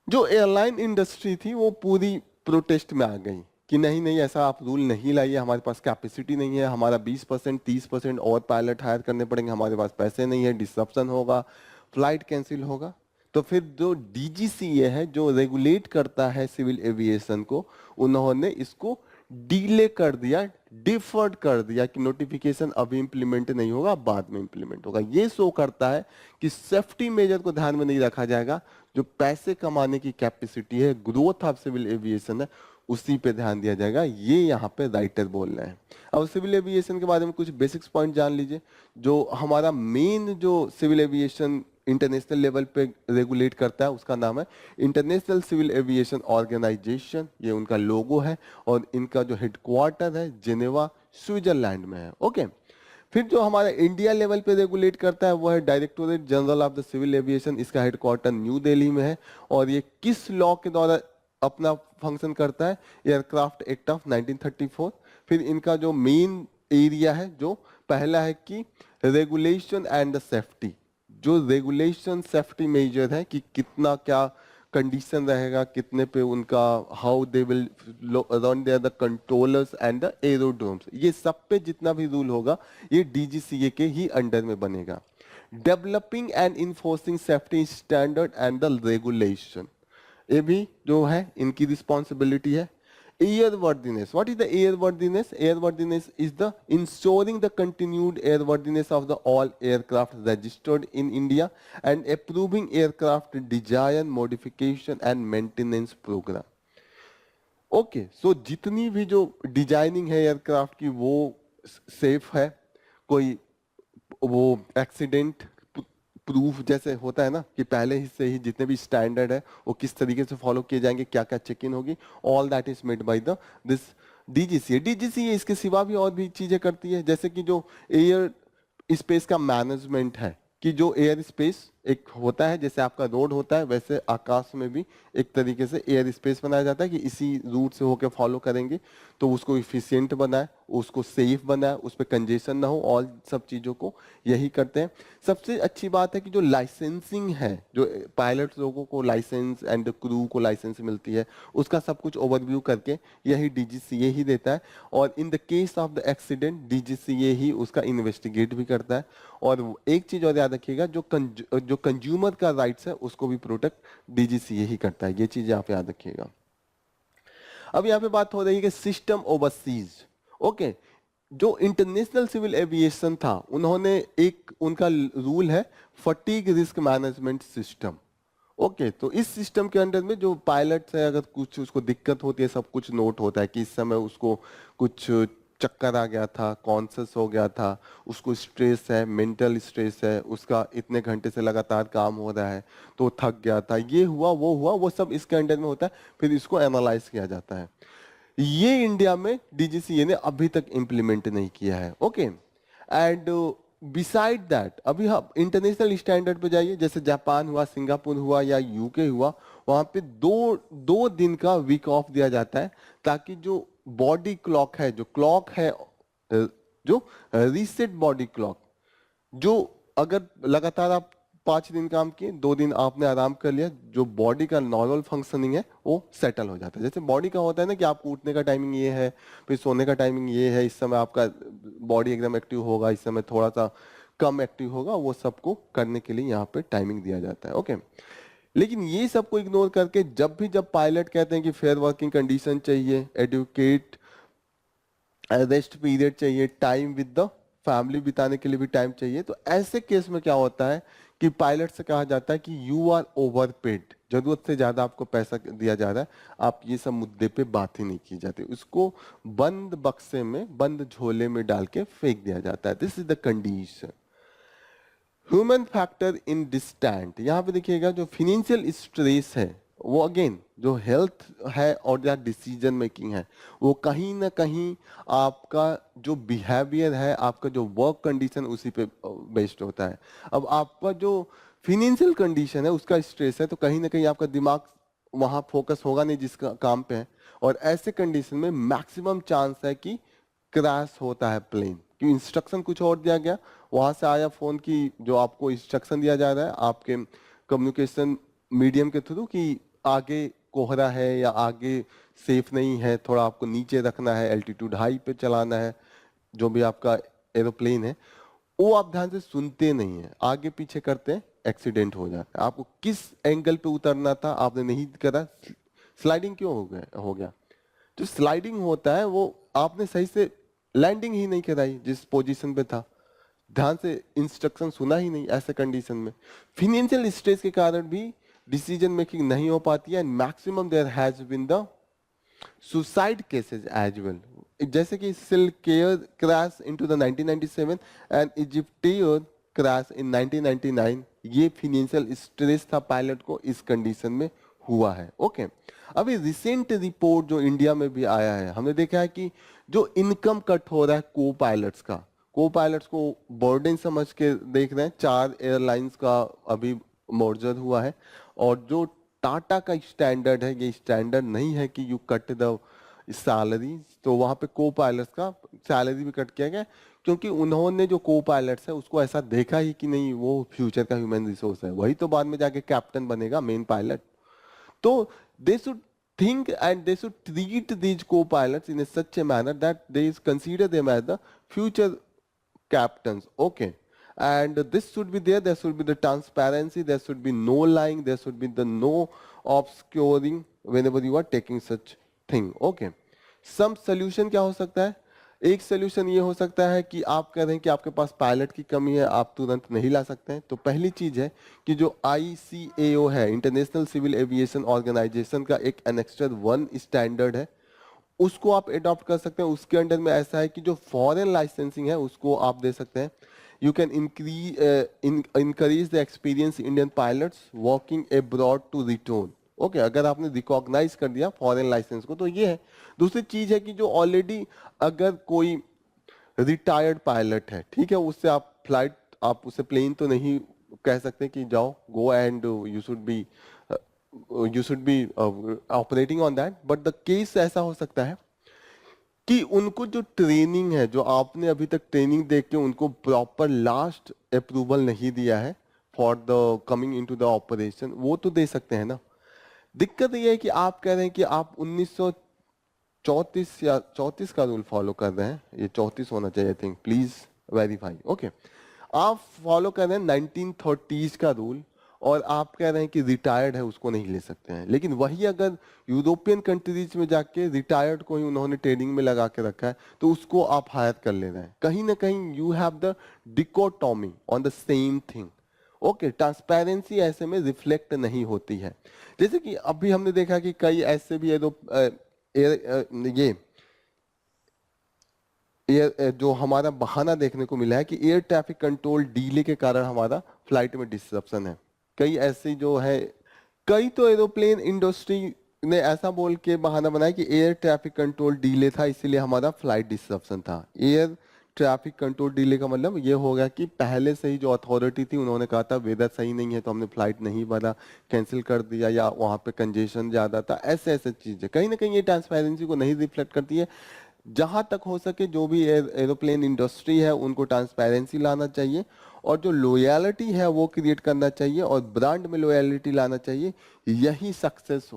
जो एयरलाइन इंडस्ट्री थी वो पूरी प्रोटेस्ट में आ गई कि नहीं नहीं, ऐसा आप रूल नहीं लाइए, हमारे पास कैपेसिटी नहीं है, हमारा 20% 30% और पायलट हायर करने पड़ेंगे, हमारे पास पैसे नहीं है, डिसरप्शन होगा, फ्लाइट कैंसिल होगा। तो फिर जो डीजीसीए है, जो रेगुलेट करता है सिविल एविएशन को, उन्होंने इसको डीले कर दिया, डिफर्ड कर दिया कि नोटिफिकेशन अभी इंप्लीमेंट नहीं होगा, बाद में इंप्लीमेंट होगा। ये शो करता है कि सेफ्टी मेजर को ध्यान में नहीं रखा जाएगा, जो पैसे कमाने की कैपेसिटी है, ग्रोथ ऑफ सिविल एविएशन है, उसी पे ध्यान दिया जाएगा। ये यहाँ पे राइटर बोल रहे हैं। अब सिविल एविएशन के बारे में कुछ बेसिक्स पॉइंट जान लीजिए। जो हमारा मेन जो सिविल एविएशन इंटरनेशनल लेवल पे रेगुलेट करता है उसका नाम है इंटरनेशनल सिविल एविएशन ऑर्गेनाइजेशन, ये उनका लोगो है, और इनका जो हेडक्वार्टर है जिनेवा स्विट्जरलैंड में है। ओके, फिर जो हमारा इंडिया लेवल पे रेगुलेट करता है वो है directorate general of the civil aviation, इसका हेडक्वार्टर न्यू दिल्ली में है। और ये किस लॉ के द्वारा अपना फंक्शन करता है? Aircraft act of 1934। फिर इनका जो मेन एरिया है, जो पहला है कि रेगुलेशन एंड द सेफ्टी, जो रेगुलेशन सेफ्टी मेजर है कि कितना क्या कंडीशन रहेगा, कितने पे उनका how they will run there the controllers and the aerodromes, ये सब पे जितना भी रूल होगा ये डीजीसीए के ही अंडर में बनेगा। Developing and enforcing safety standard and the regulation, ये भी जो है इनकी रिस्पॉन्सिबिलिटी है। Airworthiness. What is the airworthiness? Airworthiness is the ensuring the continued airworthiness of the all aircraft registered in India and approving aircraft design, modification and maintenance program. Okay, so जितनी भी जो designing है aircraft की वो safe है, कोई वो accident proof जैसे होता है ना कि पहले ही से ही जितने भी स्टैंडर्ड है वो किस तरीके से फॉलो किए जाएंगे, क्या क्या चेक इन होगी, all that is made by the this DGCA. DGCA इसके सिवा भी और भी चीजें करती है, जैसे कि जो एयर स्पेस का मैनेजमेंट है, कि जो एयर स्पेस एक होता है, जैसे आपका रोड होता है वैसे आकाश में भी एक तरीके से एयर स्पेस बनाया जाता है कि इसी रूट से होकर फॉलो करेंगे तो उसको इफिशियंट बनाए, उसको सेफ बनाए, उस पर कंजेशन ना हो, ऑल सब चीज़ों को यही करते हैं। सबसे अच्छी बात है कि जो लाइसेंसिंग है, जो पायलट लोगों को लाइसेंस एंड क्रू को लाइसेंस मिलती है, उसका सब कुछ ओवरव्यू करके यही डीजीसीए ही देता है। और in the case of the accident DGCA ही उसका इन्वेस्टिगेट भी करता है। और एक चीज और याद रखिएगा, जो कंज्यूमर का राइट्स है उसको भी प्रोटेक्ट डीजीसीए ही करता है, ये चीज यहाँ पे याद रखिएगा। अब यहाँ पे बात हो रही है कि सिस्टम ओवरसीज। ओके, जो इंटरनेशनल सिविल एविएशन था उन्होंने एक उनका रूल है fatigue risk management system. Okay, तो इस सिस्टम के अंडर में जो पायलट्स है अगर कुछ उसको दिक्कत होती है सब कुछ नोट होता है कि इस समय उसको कुछ चक्कर आ गया था, कॉन्शियस हो गया था, उसको स्ट्रेस है, मेंटल स्ट्रेस है, उसका इतने घंटे से लगातार काम हो रहा है तो थक गया था, ये हुआ वो सब इसके अंडर में होता है। फिर इसको एनालाइज किया जाता है। ये इंडिया में डीजीसीए ने अभी तक इंप्लीमेंट नहीं किया है। ओके, एंड बिसाइड दैट अभी हम इंटरनेशनल स्टैंडर्ड पे जाइए, जैसे जापान हुआ, सिंगापुर हुआ या यूके हुआ, वहां पे दो दिन का वीक ऑफ दिया जाता है ताकि जो बॉडी क्लॉक है, जो क्लॉक है, जो रीसेट बॉडी क्लॉक, जो अगर लगातार आप 5 दिन काम किए, 2 दिन आपने आराम कर लिया, जो बॉडी का नॉर्मल फंक्शनिंग है वो सेटल हो जाता है। जैसे बॉडी का होता है ना कि आपको उठने का टाइमिंग ये है, फिर सोने का टाइमिंग ये है, इस समय आपका बॉडी एकदम एक्टिव होगा, इस समय थोड़ा सा कम एक्टिव होगा, वो सबको करने के लिए यहाँ पे टाइमिंग दिया जाता है। ओके, लेकिन ये सबको इग्नोर करके जब पायलट कहते हैं कि फेयर वर्किंग कंडीशन चाहिए, एडुकेट रेस्ट पीरियड चाहिए, टाइम विद द फैमिली बिताने के लिए भी टाइम चाहिए, तो ऐसे केस में क्या होता है कि पायलट से कहा जाता है कि यू आर ओवरपेड, जरूरत से ज्यादा आपको पैसा दिया जा रहा है, आप ये सब मुद्दे पे बात ही नहीं की जाती, उसको बंद बक्से में, बंद झोले में डाल के फेंक दिया जाता है। This is the condition. Human factor in distant, यहाँ पे देखिएगा जो फिनेंशियल स्ट्रेस है वो अगेन जो हेल्थ है और या डिसीजन मेकिंग है वो कहीं ना कहीं आपका जो बिहेवियर है, आपका जो वर्क कंडीशन उसी पे बेस्ड होता है। अब आपका जो फिनेंशियल कंडीशन है उसका स्ट्रेस है तो कहीं ना कहीं आपका दिमाग वहां फोकस होगा नहीं जिसका काम पे है, और ऐसे कंडीशन में मैक्सिमम चांस है कि क्रैश होता है प्लेन, कि इंस्ट्रक्शन कुछ और दिया गया, वहां से आया फोन की जो आपको इंस्ट्रक्शन दिया जा रहा है आपके कम्युनिकेशन मीडियम के थ्रू कि आगे कोहरा है या आगे सेफ नहीं है, थोड़ा आपको नीचे रखना है, एल्टीट्यूड हाई पे चलाना है, जो भी आपका एरोप्लेन है वो आप ध्यान से सुनते नहीं है, आगे पीछे करते हैं, एक्सीडेंट हो जाता है। आपको किस एंगल पे उतरना था आपने नहीं करा, स्लाइडिंग क्यों हो गया। जो स्लाइडिंग होता है वो आपने सही से लैंडिंग ही नहीं कराई जिस पोजीशन पे था, ध्यान से इंस्ट्रक्शन सुना ही नहीं, ऐसे कंडीशन में फिनेंशियल स्ट्रेस के कारण भी डिसीजन मेकिंग नहीं हो पाती है। And maximum there has been the suicide cases as well, जैसे कि SilkAir crash into the 1997 and EgyptAir crash in 1999, ये फिनेंशियल स्ट्रेस था पायलट को, इस कंडीशन में हुआ है। ओके, अभी रिसेंट रिपोर्ट जो इंडिया में भी आया है, हमने देखा है कि जो इनकम कट हो रहा है को पायलट्स का, को पायलट्स को बर्डन समझ के देख रहे हैं। 4 एयरलाइंस का अभी मर्जर हुआ है और जो टाटा का स्टैंडर्ड है, ये स्टैंडर्ड नहीं है कि यू कट द सैलरी, तो वहां पे को पायलट्स का सैलरी भी कट किया गया, क्योंकि उन्होंने जो को पायलट्स है उसको ऐसा देखा ही कि नहीं वो फ्यूचर का ह्यूमन रिसोर्स है, वही तो बाद में जाके कैप्टन बनेगा, मेन पायलट। तो they should think and they should treat these co-pilots in a such a manner that they consider them as the future captains. Okay, and this should be there should be the transparency, there should be no lying, there should be the no obscuring whenever you are taking such thing. Okay, some solution क्या हो सकता है? एक solution ये हो सकता है कि आप कह रहे हैं कि आपके पास पायलट की कमी है, आप तुरंत नहीं ला सकते हैं। तो पहली चीज है कि जो ICAO है, इंटरनेशनल सिविल एविएशन ऑर्गेनाइजेशन का एक एनेक्स्टर 1 स्टैंडर्ड है, उसको आप अडॉप्ट कर सकते हैं। उसके अंडर में ऐसा है कि जो फॉरेन लाइसेंसिंग है उसको आप दे सकते हैं। You can increase the experience Indian pilots working abroad to return. Okay, अगर आपने रिकॉग्नाइज कर दिया फॉरेन लाइसेंस को तो ये है। दूसरी चीज है कि जो ऑलरेडी अगर कोई रिटायर्ड पायलट है, ठीक है, उससे आप फ्लाइट, आप उसे प्लेन तो नहीं कह सकते कि जाओ go and you should B operating on that, but the case ऐसा हो सकता है कि उनको जो ट्रेनिंग है, जो आपने अभी तक ट्रेनिंग देख के उनको प्रॉपर लास्ट अप्रूवल नहीं दिया है for the coming into the operation, वो तो दे सकते हैं ना। दिक्कत ये है कि आप कह रहे हैं कि आप 1934 या 34 का रूल फॉलो कर रहे हैं, ये 34 होना चाहिए, I think, please verify. Okay, आप फॉलो कर रहे हैं 1930s का रूल और आप कह रहे हैं कि रिटायर्ड है उसको नहीं ले सकते हैं। लेकिन वही अगर यूरोपियन कंट्रीज में जाके रिटायर्ड को ही उन्होंने ट्रेनिंग में लगा के रखा है तो उसको आप हायर कर ले रहे हैं। कहीं ना कहीं you have the dichotomy on the same thing. Okay, transparency ऐसे में रिफ्लेक्ट नहीं होती है। जैसे कि अभी हमने देखा कि कई ऐसे भी ये जो हमारा बहाना देखने को मिला है कि एयर ट्रैफिक कंट्रोल डीले के कारण हमारा फ्लाइट में डिसरप्शन है। कई ऐसे जो है, कई तो एरोप्लेन इंडस्ट्री ने ऐसा बोल के बहाना बनाया कि एयर ट्रैफिक कंट्रोल डीले था इसीलिए हमारा फ्लाइट डिसरप्शन था। एयर ट्रैफिक कंट्रोल डीले का मतलब ये हो गया कि पहले से ही जो अथॉरिटी थी उन्होंने कहा था वेदर सही नहीं है तो हमने फ्लाइट नहीं भरा, कैंसिल कर दिया, या वहां पे कंजेशन ज्यादा था, ऐसे ऐसे चीजें कहीं ना कहीं ये ट्रांसपेरेंसी को नहीं रिफ्लेक्ट करती है। जहां तक हो सके जो भी एरोप्लेन इंडस्ट्री है उनको ट्रांसपेरेंसी लाना चाहिए और जो लॉयल्टी है वो क्रिएट करना चाहिए और ब्रांड में लॉयल्टी लाना चाहिए। यही सक्सेस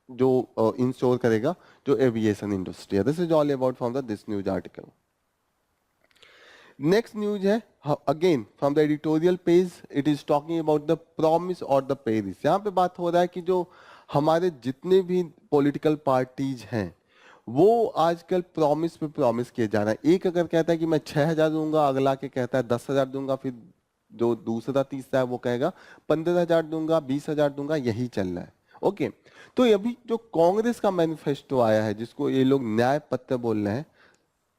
जो इंश्योर करेगा जो एविएशन इंडस्ट्री है। This is all about from the this news article. Next news है again from the editorial page, it is talking about the promise और द पेरिस। यहाँ पे बात हो रहा है कि जो हमारे जितने भी पॉलिटिकल पार्टीज हैं वो आजकल प्रॉमिस पे प्रॉमिस किए जा रहा है। एक अगर कहता है कि मैं 6,000 दूंगा, अगला के कहता है 10,000 दूंगा, फिर जो दूसरा तीसरा है वो कहेगा 15,000 दूंगा, 20,000 दूंगा, यही चल रहा है। ओके, तो अभी जो कांग्रेस का मैनिफेस्टो आया है जिसको ये लोग न्याय पत्र बोल रहे हैं,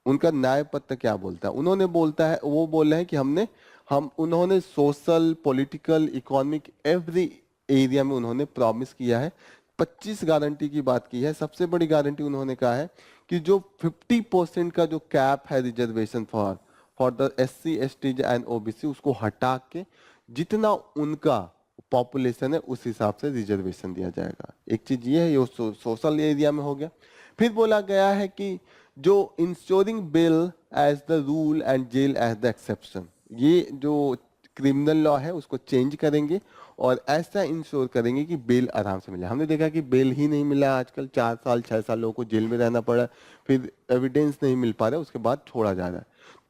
उनका न्याय पत्र क्या बोलता है? उन्होंने बोलता है, वो बोल रहे हैं कि उन्होंने social, political, economic every area में उन्होंने प्रॉमिस किया है। 25 गारंटी की बात की है। सबसे बड़ी गारंटी उन्होंने कहा है कि जो 50% का जो कैप है reservation for the SC, ST and OBC, उसको हटा के जितना उनका पॉपुलेशन है उस हिसाब से रिजर्वेशन दिया जाएगा। एक चीज ये है, ये सोशल एरिया में हो गया। फिर बोला गया है कि जो ensuring bail as the rule and jail as the exception, ये जो क्रिमिनल लॉ है उसको चेंज करेंगे और ऐसा इंश्योर करेंगे कि बेल आराम से मिले। हमने देखा कि बेल ही नहीं मिला आजकल, 4 साल 6 साल लोगों को जेल में रहना पड़ा, फिर एविडेंस नहीं मिल पा रहा, उसके बाद छोड़ा जा रहा है।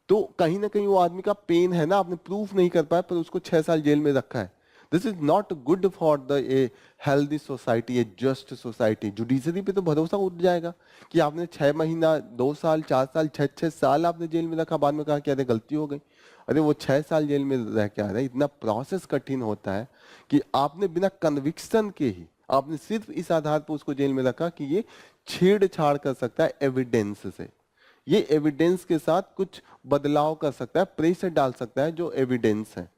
तो कहीं ना कहीं वो आदमी का पेन है ना, आपने प्रूफ नहीं कर पाया पर उसको 6 साल जेल में रखा है। This is not good for the a healthy society, A just society. Judiciary पे तो भरोसा उठ जाएगा कि आपने 6 महीना, 2 साल, 4 साल, 6 साल आपने जेल में रखा, बाद में कहा कि अरे गलती हो गई। अरे वो 6 साल जेल में रह के आ रहा है। इतना प्रोसेस कठिन होता है कि आपने बिना कन्विक्शन के ही आपने सिर्फ इस आधार पर उसको जेल में रखा कि ये छेड़छाड़ कर सकता है एविडेंस से, ये एविडेंस के साथ कुछ बदलाव कर सकता है, प्रेशर डाल सकता है जो एविडेंस है।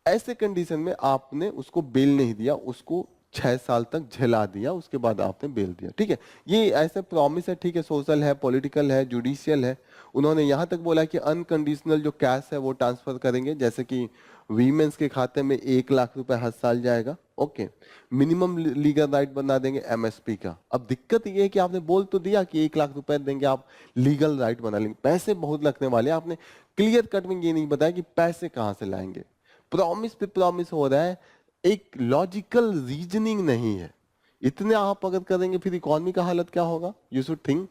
ऐसे कंडीशन में आपने उसको बेल नहीं दिया, उसको 6 साल तक झेला दिया, उसके बाद आपने बेल दिया। ठीक है, ये ऐसे प्रॉमिस है, ठीक है, सोशल है, पॉलिटिकल है, जुडिशियल है। उन्होंने यहाँ तक बोला कि अनकंडीशनल जो कैश है वो ट्रांसफर करेंगे, जैसे कि वीमेंस के खाते में 1 लाख रुपए हर साल जाएगा। ओके, मिनिमम लीगल राइट बना देंगे एमएसपी का। अब दिक्कत ये है कि आपने बोल तो दिया कि 1 लाख रुपए देंगे, आप लीगल राइट बना लेंगे, पैसे बहुत लगने वाले हैं। आपने क्लियर कट में ये नहीं बताया कि पैसे कहाँ से लाएंगे। प्रॉमिस पे प्रॉमिस हो रहा है, एक लॉजिकल रीजनिंग नहीं है। इतने आप अगर करेंगे फिर इकोनॉमी का हालत क्या होगा, you should think.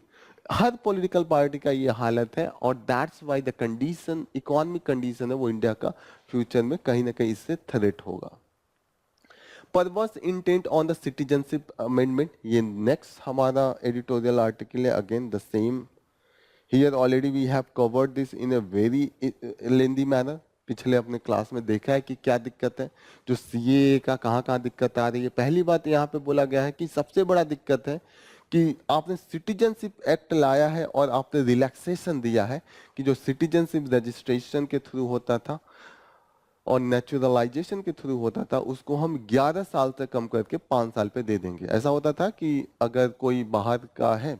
Her political party का ये हालत है, और that's why the condition, economic condition है वो इंडिया का फ्यूचर में कहीं ना कहीं इससे थ्रेट होगा। Perverse intent on the citizenship amendment, ये नेक्स्ट हमारा एडिटोरियल आर्टिकल है। Again the same here, already we have covered this in a very lengthy manner. पिछले अपने क्लास में देखा है कि क्या दिक्कत है, जो सीएए का कहाँ कहाँ दिक्कत आ रही है। पहली बात यहाँ पे बोला गया है कि सबसे बड़ा दिक्कत है कि आपने सिटीजनशिप एक्ट लाया है और आपने रिलैक्सेशन दिया है कि जो सिटीजनशिप रजिस्ट्रेशन के थ्रू होता था और नेचुरलाइजेशन के थ्रू होता था, उसको हम 11 साल तक कम करके 5 साल पे दे देंगे। ऐसा होता था कि अगर कोई बाहर का है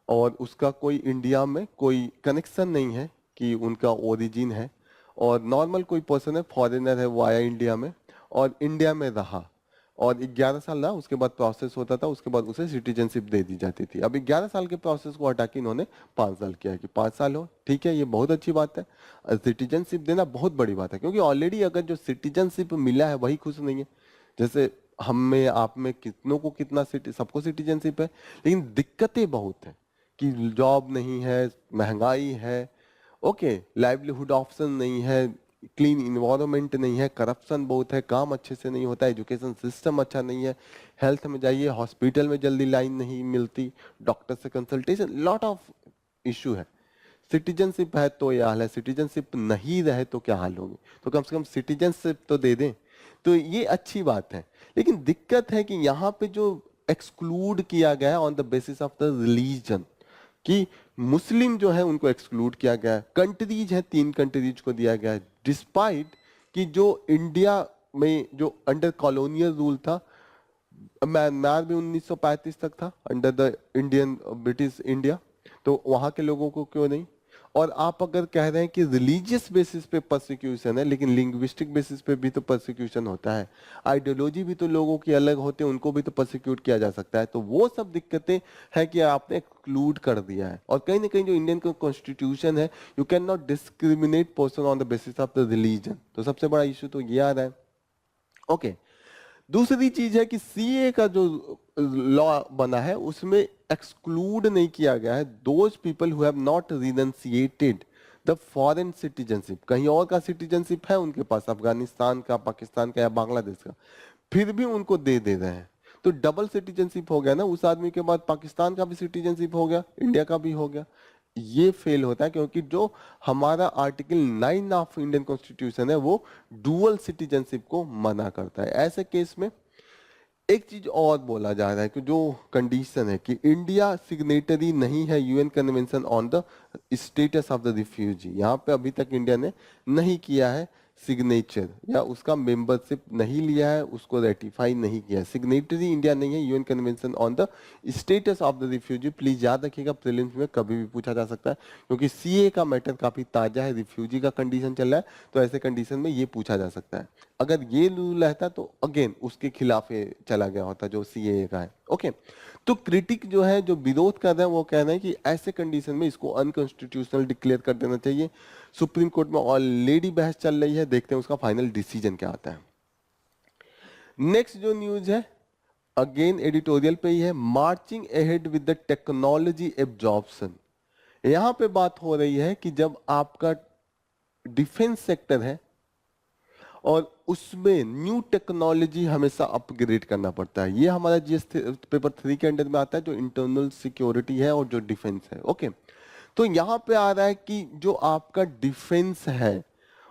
और उसका कोई इंडिया में कोई कनेक्शन नहीं है कि उनका ओरिजिन है, और नॉर्मल कोई पर्सन है, फॉरेनर है, वो आया इंडिया में और इंडिया में रहा और 11 साल रहा, उसके बाद प्रोसेस होता था, उसके बाद उसे सिटीजनशिप दे दी जाती थी। अब 11 साल के प्रोसेस को हटा के इन्होंने 5 साल किया है कि 5 साल हो। ठीक है, ये बहुत अच्छी बात है। सिटीजनशिप देना बहुत बड़ी बात है, क्योंकि ऑलरेडी अगर जो सिटीजनशिप मिला है वही खुश नहीं है। जैसे हम में, आप में, कितनों को कितना सबको सिटीजनशिप है, लेकिन दिक्कतें बहुत है कि जॉब नहीं है, महंगाई है, ओके, लाइवलीहुड ऑप्शन नहीं है, क्लीन इन्वायरमेंट नहीं है, करप्शन बहुत है, काम अच्छे से नहीं होता, एजुकेशन सिस्टम अच्छा नहीं है, हेल्थ में जाइए हॉस्पिटल में जल्दी लाइन नहीं मिलती, डॉक्टर से कंसल्टेशन, लॉट ऑफ इशू है। सिटीजनशिप है तो ये हाल है, सिटीजनशिप नहीं रहे तो क्या हाल होगी। तो कम से कम सिटीजनशिप तो दे दें, तो ये अच्छी बात है। लेकिन दिक्कत है कि यहाँ पे जो एक्सक्लूड किया गया है on the basis of the religion, कि मुस्लिम जो है उनको एक्सक्लूड किया गया है। कंट्रीज है, 3 कंट्रीज को दिया गया है, डिस्पाइट कि जो इंडिया में जो अंडर कॉलोनियल रूल था, म्यांमार भी 1935 तक था under the Indian British India, तो वहां के लोगों को क्यों नहीं। और आप अगर कह रहे हैं कि रिलीजियस बेसिस पे परसिक्यूशन है, लेकिन लिंग्विस्टिक बेसिस पे भी तो परसिक्यूशन होता है, आइडियोलॉजी भी तो लोगों की अलग होते हैं, उनको भी तो परसिक्यूट किया जा सकता है। तो वो सब दिक्कतें हैं कि आपने एक्सक्लूड कर दिया है। और कहीं ना कहीं जो इंडियन कॉन्स्टिट्यूशन है, you can not discriminate person on the basis of the religion. तो सबसे बड़ा इशू तो ये आ रहा है। ओके, दूसरी चीज है कि सीए का जो लॉ बना है उसमें एक्सक्लूड नहीं किया गया है those people who have not renunciated the foreign citizenship. कहीं और का सिटीजनशिप है उनके पास, अफगानिस्तान का, पाकिस्तान का या बांग्लादेश का, फिर भी उनको दे रहे हैं। तो डबल सिटीजनशिप हो गया ना, उस आदमी के बाद पाकिस्तान का भी सिटीजनशिप हो गया, इंडिया का भी हो गया। ये फेल होता है क्योंकि जो हमारा आर्टिकल 9 ऑफ इंडियन कॉन्स्टिट्यूशन है वो डुअल सिटीजनशिप को मना करता है। ऐसे केस में एक चीज और बोला जा रहा है कि जो कंडीशन है कि इंडिया सिग्नेटरी नहीं है UN convention on the status of the refugee, यहाँ पे अभी तक इंडिया ने नहीं किया है सिग्नेचर, या उसका मेंबरशिप नहीं लिया है, उसको रेटिफाई नहीं किया है। सिग्नेटरी इंडिया नहीं है UN convention on the status of the refugee. Please याद रखिएगा, प्रीलिम्स में कभी भी पूछा जा सकता है, क्योंकि सीए का मैटर काफी ताजा है, रिफ्यूजी का कंडीशन चल रहा है, तो ऐसे कंडीशन में ये पूछा जा सकता है। अगर ये रूल रहता तो अगेन उसके खिलाफ ये चला गया होता जो सीए का है। ओके, तो क्रिटिक जो है, जो विरोध कर रहे हैं, वो कह रहे हैं कि ऐसे कंडीशन में इसको अनकॉन्स्टिट्यूशनल डिक्लेयर कर देना चाहिए। सुप्रीम कोर्ट में ऑलरेडी बहस चल रही है, देखते हैं उसका फाइनल डिसीजन क्या आता है। नेक्स्ट जो न्यूज है, अगेन एडिटोरियल पे ही है, marching ahead with the technology absorption. यहां पे बात हो रही है कि जब आपका डिफेंस सेक्टर है और उसमें न्यू टेक्नोलॉजी हमेशा अपग्रेड करना पड़ता है। ये हमारा जीएस पेपर 3 के अंडर में आता है, जो इंटरनल सिक्योरिटी है और जो डिफेंस है। ओके, तो यहाँ पे आ रहा है कि जो आपका डिफेंस है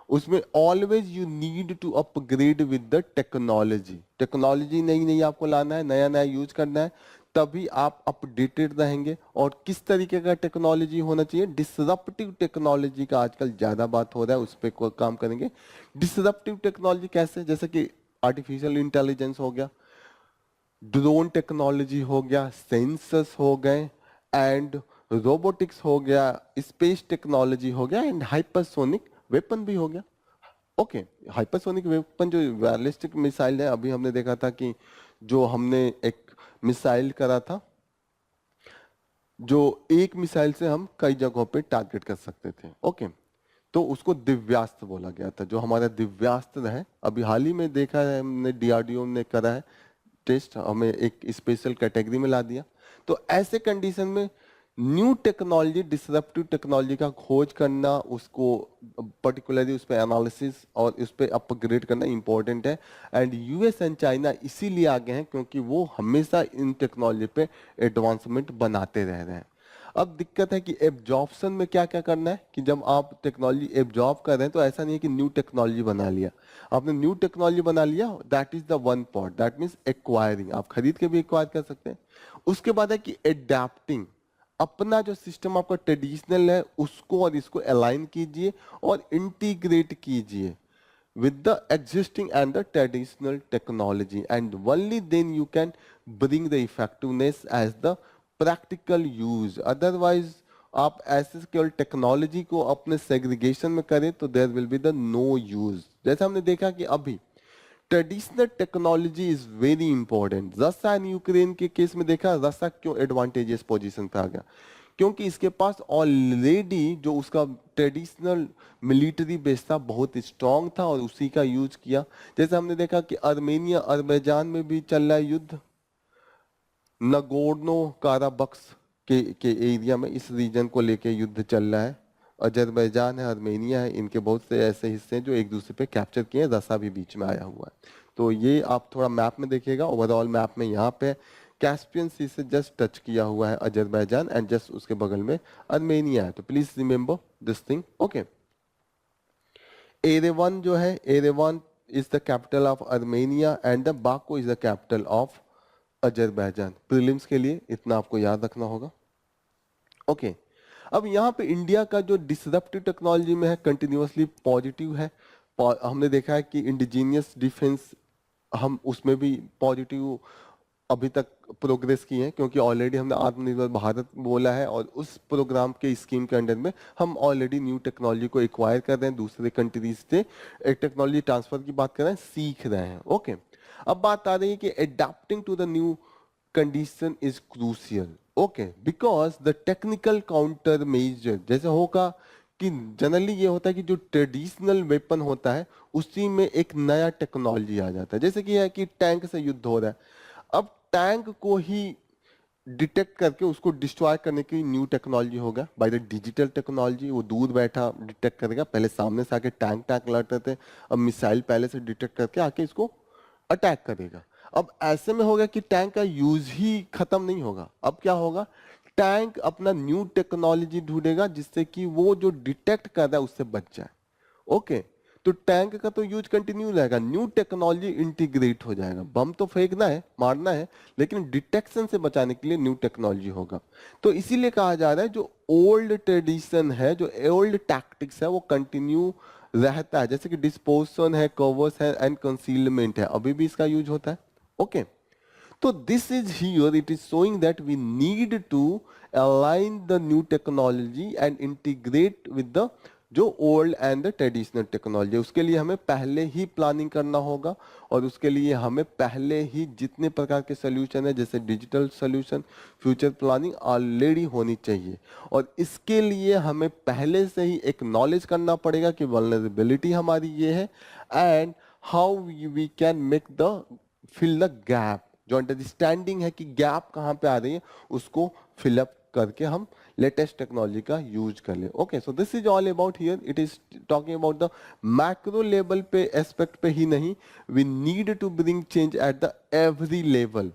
उसमें always you need to upgrade with the technology. Technology नई नई आपको लाना है, नया नया यूज करना है, तभी आप अपडेटेड रहेंगे। और किस तरीके का टेक्नोलॉजी होना चाहिए, डिसरप्टिव टेक्नोलॉजी का आजकल ज्यादा बात हो रहा है, उस पर काम करेंगे। डिसरप्टिव टेक्नोलॉजी कैसे, जैसे कि आर्टिफिशियल इंटेलिजेंस हो गया, ड्रोन टेक्नोलॉजी हो गया, सेंसर्स हो गए, एंड रोबोटिक्स हो गया, स्पेस टेक्नोलॉजी हो गया, एंड हाइपरसोनिक वेपन भी हो गया। ओके, हाइपरसोनिक वेपन जो बैलिस्टिक मिसाइल है, अभी हमने देखा था कि जो हमने एक मिसाइल करा था, जो एक मिसाइल से हम कई जगहों पे टारगेट कर सकते थे। ओके, तो उसको दिव्यास्त्र बोला गया था। जो हमारा दिव्यास्त्र है, अभी हाल ही में देखा है हमने, डीआरडीओ ने करा है टेस्ट, हमें एक स्पेशल कैटेगरी में ला दिया। तो ऐसे कंडीशन में न्यू टेक्नोलॉजी, डिसरप्टिव टेक्नोलॉजी का खोज करना, उसको पर्टिकुलरली उस पर एनालिसिस और उस पर अपग्रेड करना इंपॉर्टेंट है। एंड यूएस एंड चाइना इसीलिए आगे हैं क्योंकि वो हमेशा इन टेक्नोलॉजी पे एडवांसमेंट बनाते रह रहे हैं। अब दिक्कत है कि एब्जॉर्प्शन में क्या क्या करना है कि जब आप टेक्नोलॉजी एब्जॉर्ब कर रहे हैं तो ऐसा नहीं है कि न्यू टेक्नोलॉजी बना लिया। आपने न्यू टेक्नोलॉजी बना लिया, that is the one part, that means acquiring, आप खरीद के भी एक्वायर कर सकते हैं। उसके बाद है कि एडेप्टिंग, अपना जो सिस्टम आपका ट्रेडिशनल है उसको और इसको अलाइन कीजिए और इंटीग्रेट कीजिए with the existing and the traditional technology, and only then you can bring the effectiveness as the practical use. Otherwise आप ऐसे केवल टेक्नोलॉजी को अपने सेग्रीगेशन में करें तो there will be the no use. जैसे हमने देखा कि अभी traditional technology is very important. Russia and Ukraine के केस में देखा रशिया क्यों एडवांटेजियस पोजीशन पे आ गया, क्योंकि इसके पास ऑलरेडी जो उसका ट्रेडिशनल मिलिट्री बेस था बहुत स्ट्रांग था और उसी का यूज किया। जैसे हमने देखा कि आर्मेनिया अजरबैजान में भी चल रहा है युद्ध, नगोर्नो काराबक्स के एरिया में, इस रीजन को लेके युद्ध चल रहा है। अजरबैजान है, आर्मेनिया है, इनके बहुत से ऐसे हिस्से हैं जो एक दूसरे पे कैप्चर किए हैं, रसा भी बीच में आया हुआ है। तो ये आप थोड़ा मैप में देखिएगा, ओवरऑल मैप में यहाँ पे कैस्पियन सी से जस्ट टच किया हुआ है अजरबैजान, एंड जस्ट उसके बगल में आर्मेनिया है। तो please remember this thing. Okay, Yerevan जो है, Yerevan is the capital of Armenia and the Baku is the capital of Azerbaijan. Prelims के लिए इतना आपको याद रखना होगा। ओके, अब यहाँ पे इंडिया का जो डिसरप्टिव टेक्नोलॉजी में है कंटिन्यूअसली पॉजिटिव है। हमने देखा है कि इंडिजीनियस डिफेंस, हम उसमें भी पॉजिटिव अभी तक प्रोग्रेस की है, क्योंकि ऑलरेडी हमने आत्मनिर्भर भारत बोला है और उस प्रोग्राम के स्कीम के अंडर में हम ऑलरेडी न्यू टेक्नोलॉजी को एक्वायर कर रहे हैं, दूसरे कंट्रीज से एक टेक्नोलॉजी ट्रांसफर की बात कर रहे हैं, सीख रहे हैं। ओके, अब बात आ रही है कि adapting to the new condition is crucial. Okay, because the technical counter measure, जैसे होगा कि जनरली ये होता है कि जो ट्रेडिशनल वेपन होता है उसी में एक नया टेक्नोलॉजी आ जाता है। जैसे कि है कि टैंक से युद्ध हो रहा है, अब टैंक को ही डिटेक्ट करके उसको डिस्ट्रॉय करने की न्यू टेक्नोलॉजी होगा बाय द डिजिटल टेक्नोलॉजी। वो दूर बैठा डिटेक्ट करेगा, पहले सामने से आके टैंक टैंक लड़ते थे, अब मिसाइल पहले से डिटेक्ट करके आके इसको अटैक करेगा। अब ऐसे में होगा कि टैंक का यूज ही खत्म नहीं होगा। अब क्या होगा, टैंक अपना न्यू टेक्नोलॉजी ढूंढेगा जिससे कि वो जो डिटेक्ट कर रहा है उससे बच जाए। ओके, तो टैंक का तो यूज कंटिन्यू रहेगा, न्यू टेक्नोलॉजी इंटीग्रेट हो जाएगा। बम तो फेंकना है, मारना है, लेकिन डिटेक्शन से बचाने के लिए न्यू टेक्नोलॉजी होगा। तो इसीलिए कहा जा रहा है जो ओल्ड ट्रेडिशन है, जो ओल्ड टैक्टिक्स है, वो कंटिन्यू रहता है। जैसे कि डिस्पोजन है, कवर्स है एंड कंसीलमेंट है, अभी भी इसका यूज होता है। Okay, so this is here, it is showing that we need to align the new technology and integrate with the जो old and the traditional technology. उसके लिए हमें पहले ही प्लानिंग करना होगा और उसके लिए हमें पहले ही जितने प्रकार के सोल्यूशन है, जैसे digital solution, future planning already होनी चाहिए। और इसके लिए हमें पहले से ही एक नॉलेज करना पड़ेगा कि वल्नरेबिलिटी हमारी ये है and how we can make the fill the gap. जो अंडरस्टैंडिंग है कि गैप कहाँ पे आ रही है उसको फिलअप करके हम लेटेस्ट टेक्नोलॉजी का यूज कर ले। Okay, so this is all about here, it is talking about the macro level पे एस्पेक्ट पे ही नहीं, we need to bring change at the every level.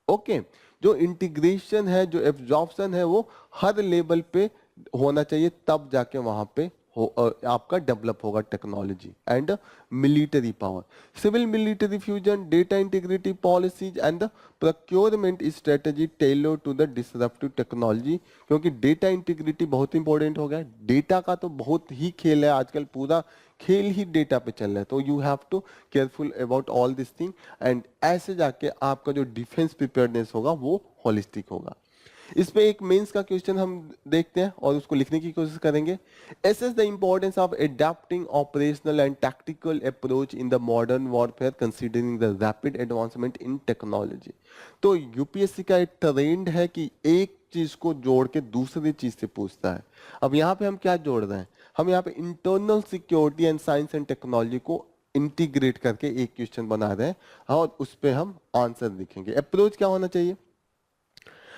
Okay, जो इंटीग्रेशन है, जो एब्जॉर्प्शन है, वो हर लेवल पे होना चाहिए, तब जाके वहां पे आपका डेवलप होगा technology and military power, civil military fusion, data integrity policies and the procurement strategy tailor to the disruptive technology. क्योंकि डेटा इंटीग्रिटी बहुत इंपॉर्टेंट हो गया है, डेटा का तो बहुत ही खेल है आजकल, पूरा खेल ही डेटा पे चल रहा है, तो you have to careful about all this thing and ऐसे जाके आपका जो डिफेंस प्रिपेयर्डनेस होगा वो होलिस्टिक होगा। इस पे एक मेंस का क्वेश्चन हम देखते हैं और उसको लिखने की कोशिश करेंगे। Assess the importance of adapting operational and tactical approach in the modern warfare considering the rapid advancement in technology. तो यूपीएससी का एक ट्रेंड है कि एक चीज को जोड़ के दूसरी चीज से पूछता है। अब यहाँ पे हम क्या जोड़ रहे हैं, हम यहाँ पे internal security and science and technology को इंटीग्रेट करके एक क्वेश्चन बना रहे हैं और उस पर हम आंसर लिखेंगे। अप्रोच क्या होना चाहिए,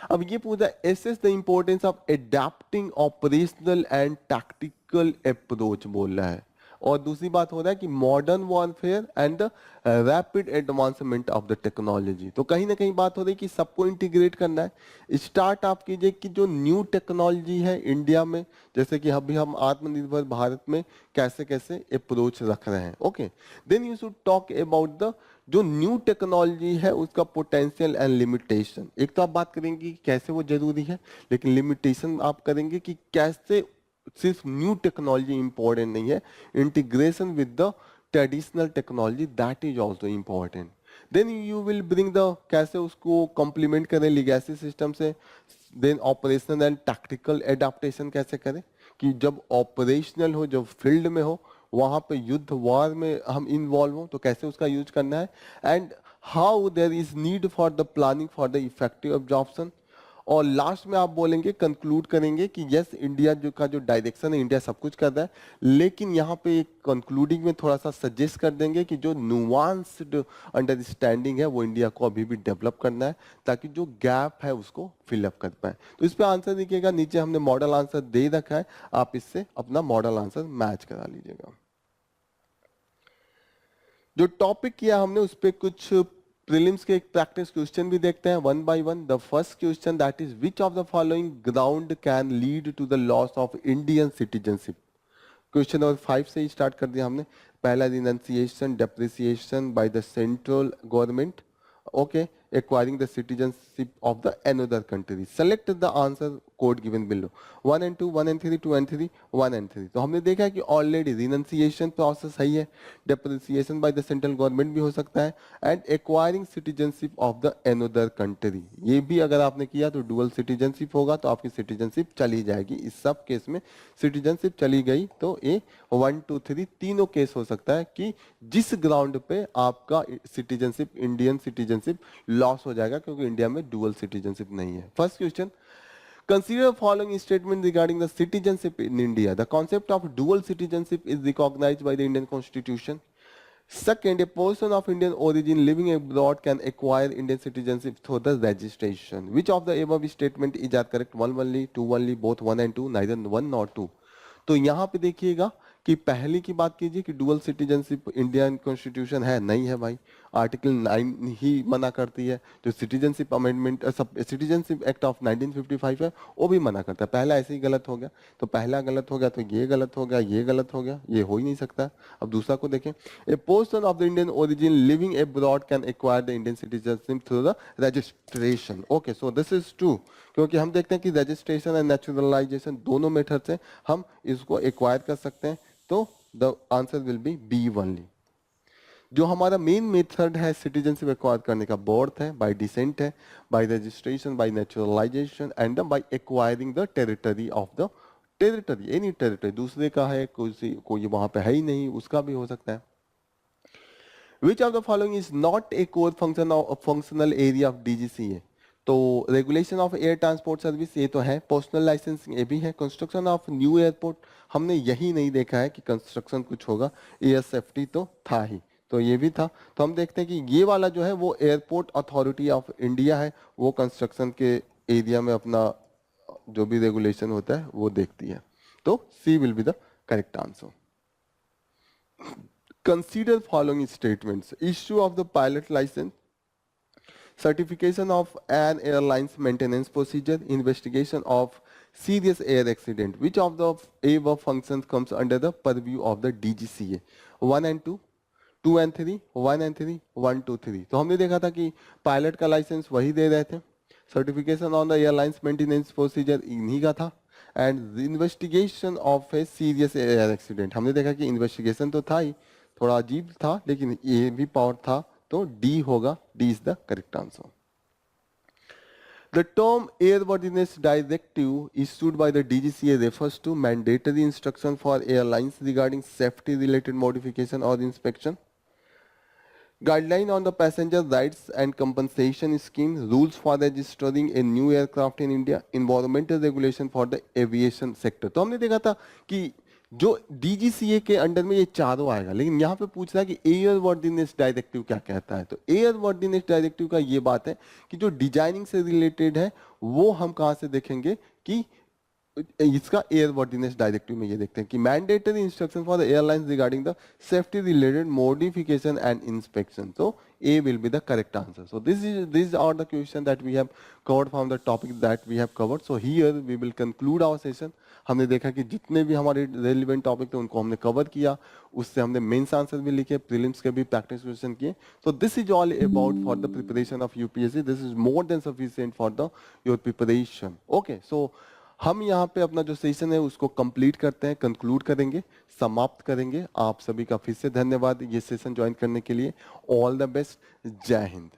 अब ये पूछा assess the importance of adapting operational and tactical approach बोल रहा है, और दूसरी बात हो रहा है कि modern warfare and the rapid advancement of the technology. तो कहीं ना कहीं बात हो रही है कि सबको इंटीग्रेट करना है। स्टार्ट आप कीजिए कि जो न्यू टेक्नोलॉजी है इंडिया में, जैसे कि अभी हम आत्मनिर्भर भारत में कैसे कैसे अप्रोच रख रहे हैं। Okay, then you should talk about the जो न्यू टेक्नोलॉजी है उसका पोटेंशियल एंड लिमिटेशन। एक तो आप बात करेंगे कि कैसे वो जरूरी है, लेकिन लिमिटेशन आप करेंगे कि कैसे सिर्फ न्यू टेक्नोलॉजी इंपॉर्टेंट नहीं है, integration with the traditional technology that is also important. Then you will bring the कैसे उसको कॉम्प्लीमेंट करें लिगेसी सिस्टम से। Then operational and tactical adaptation कैसे करें कि जब ऑपरेशनल हो, जब फील्ड में हो, वहां पे युद्ध वार में हम इन्वॉल्व हो तो कैसे उसका यूज करना है, and how there is need for the planning for the effective absorption. और लास्ट में आप बोलेंगे, कंक्लूड करेंगे कि यस इंडिया जो का जो डायरेक्शन है, इंडिया सब कुछ कर रहा है, लेकिन यहाँ पे एक कंक्लूडिंग में थोड़ा सा सजेस्ट कर देंगे कि जो नुआंस्ड अंडरस्टैंडिंग है वो इंडिया को अभी भी डेवलप करना है ताकि जो गैप है उसको फिलअप कर पाए। तो इस पे आंसर देखिएगा, नीचे हमने मॉडल आंसर दे रखा है, आप इससे अपना मॉडल आंसर मैच करा लीजिएगा। जो टॉपिक किया हमने उस पे कुछ प्रीलिम्स के एक प्रैक्टिस क्वेश्चन भी देखते हैं one by one. The first question that is which of the following ground can lead to the loss of Indian citizenship. Question number 5 से ही स्टार्ट कर दिया हमने। पहला renunciation depreciation by the central government, okay, acquiring the citizenship of the another country. Select the answer code given below. 1 and 2, 1 and 3, 2 and 3, 1 and 3। तो हमने देखा है कि ऑलरेडी रिनंसिएशन प्रोसेस सही है, depreciation by the central government भी हो सकता है, and acquiring citizenship of the another country, ये भी अगर आपने किया तो डुअल सिटीजनशिप होगा, तो आपकी सिटीजनशिप चली जाएगी। इस सब केस में सिटीजनशिप चली गई तो ये 1, 2, 3 तीनों केस हो सकता है कि जिस ग्राउंड पे आपका सिटीजनशिप इंडियन सिटीजनशिप लॉस हो जाएगा, क्योंकि इंडिया में डुअल सिटीजनशिप नहीं है। First question, consider following statement regarding the citizenship in India. The concept of dual citizenship is recognized by the Indian Constitution. Second, a person of Indian origin living abroad can acquire Indian citizenship through the registration. Which of the above statement is are correct? 1 only, 2 only, both 1 and 2, neither 1 nor 2. तो यहाँ पे देखिएगा कि पहली की बात कीजिए कि डुअल सिटीजनशिप इंडियन कॉन्स्टिट्यूशन है, नहीं है भाई, आर्टिकल 9 ही मना करती है। जो citizenship amendment citizenship act of 1955 है वो भी मना करता है। पहला ऐसे ही गलत हो गया, तो पहला गलत हो गया, तो ये गलत हो गया, ये गलत हो गया, ये हो ही नहीं सकता। अब दूसरा को देखें, a person of the Indian origin living abroad can acquire the Indian citizenship through the registration. Okay, so this is true, क्योंकि हम देखते हैं कि रजिस्ट्रेशन एंड नेचुरलाइजेशन दोनों मेथड से हम इसको एक्वायर कर सकते हैं, तो the answer will be B only. जो हमारा मेन मेथड है सिटीजनशिप एक्वायर करने का, बर्थ है, बाय डिसेंट है, by registration, by naturalisation and by acquiring the territory of the territory, any territory, दूसरे का है, कोई वहां पे है ही नहीं, उसका भी हो सकता है। Which of the following is not a core functional area of DGCA. तो regulation of air transport service ये तो है, पर्सनल लाइसेंसिंग ये भी है, कंस्ट्रक्शन ऑफ न्यू एयरपोर्ट हमने यही नहीं देखा है कि कंस्ट्रक्शन कुछ होगा, एएसएफटी तो था ही, तो ये भी था। तो हम देखते हैं कि ये वाला जो है वो एयरपोर्ट अथॉरिटी ऑफ इंडिया है, वो कंस्ट्रक्शन के एरिया में अपना जो भी रेगुलेशन होता है वो देखती है, तो C will be the correct answer. Consider following statements, issue of the pilot licence, certification of an airline's maintenance procedure, investigation of serious air accident, which of the above functions comes under the purview of the DGCA? 1 and 2, 2 and 3, 1 and 3, 1, 2, 3. तो हमने देखा था कि pilot का licence वही दे रहे थे, certification on the airlines maintenance procedure इन्हीं का था, and investigation of a serious air accident, हमने देखा कि इन्वेस्टिगेशन तो था ही, थोड़ा अजीब था लेकिन ये भी पावर था, तो डी होगा, D is the correct answer. The term Airworthiness Directive issued by the DGCA refers to mandatory instruction for airlines regarding safety-related modification or inspection, guideline on the passenger rights and compensation scheme, rules for registering a new aircraft in India, environmental regulation for the aviation sector. तो हमने देखा था कि जो DGCA के under में ये चारों आएगा, लेकिन यहाँ पे पूछ रहा है कि एयर वर्दीनेस डायरेक्टिव क्या कहता है. तो एयर वर्दीनेस डायरेक्टिव का ये बात है कि जो डिजाइनिंग से रिलेटेड है वो हम कहाँ से देखेंगे कि इसका एयर वर्दीनेस डायरेक्टिव में ये देखते हैं कि mandatory instruction for the airlines regarding the safety related modification and inspection. तो A will be the correct answer. So these are the questions that we have covered from the topic that we have covered. So here we will conclude our session. हमने देखा कि जितने भी हमारे relevant topic थे उनको हमने cover किया, उससे हमने मेंस आंसर भी लिखे, प्रीलिम्स के भी प्रैक्टिस क्वेश्चन किए. So this is all about for the preparation of UPSC. This is more than sufficient for the your preparation. Okay, so हम यहाँ पे अपना जो सेशन है उसको कंप्लीट करते हैं, कंक्लूड करेंगे, समाप्त करेंगे. आप सभी का फिर से धन्यवाद ये सेशन ज्वाइन करने के लिए. All the best. जय हिंद.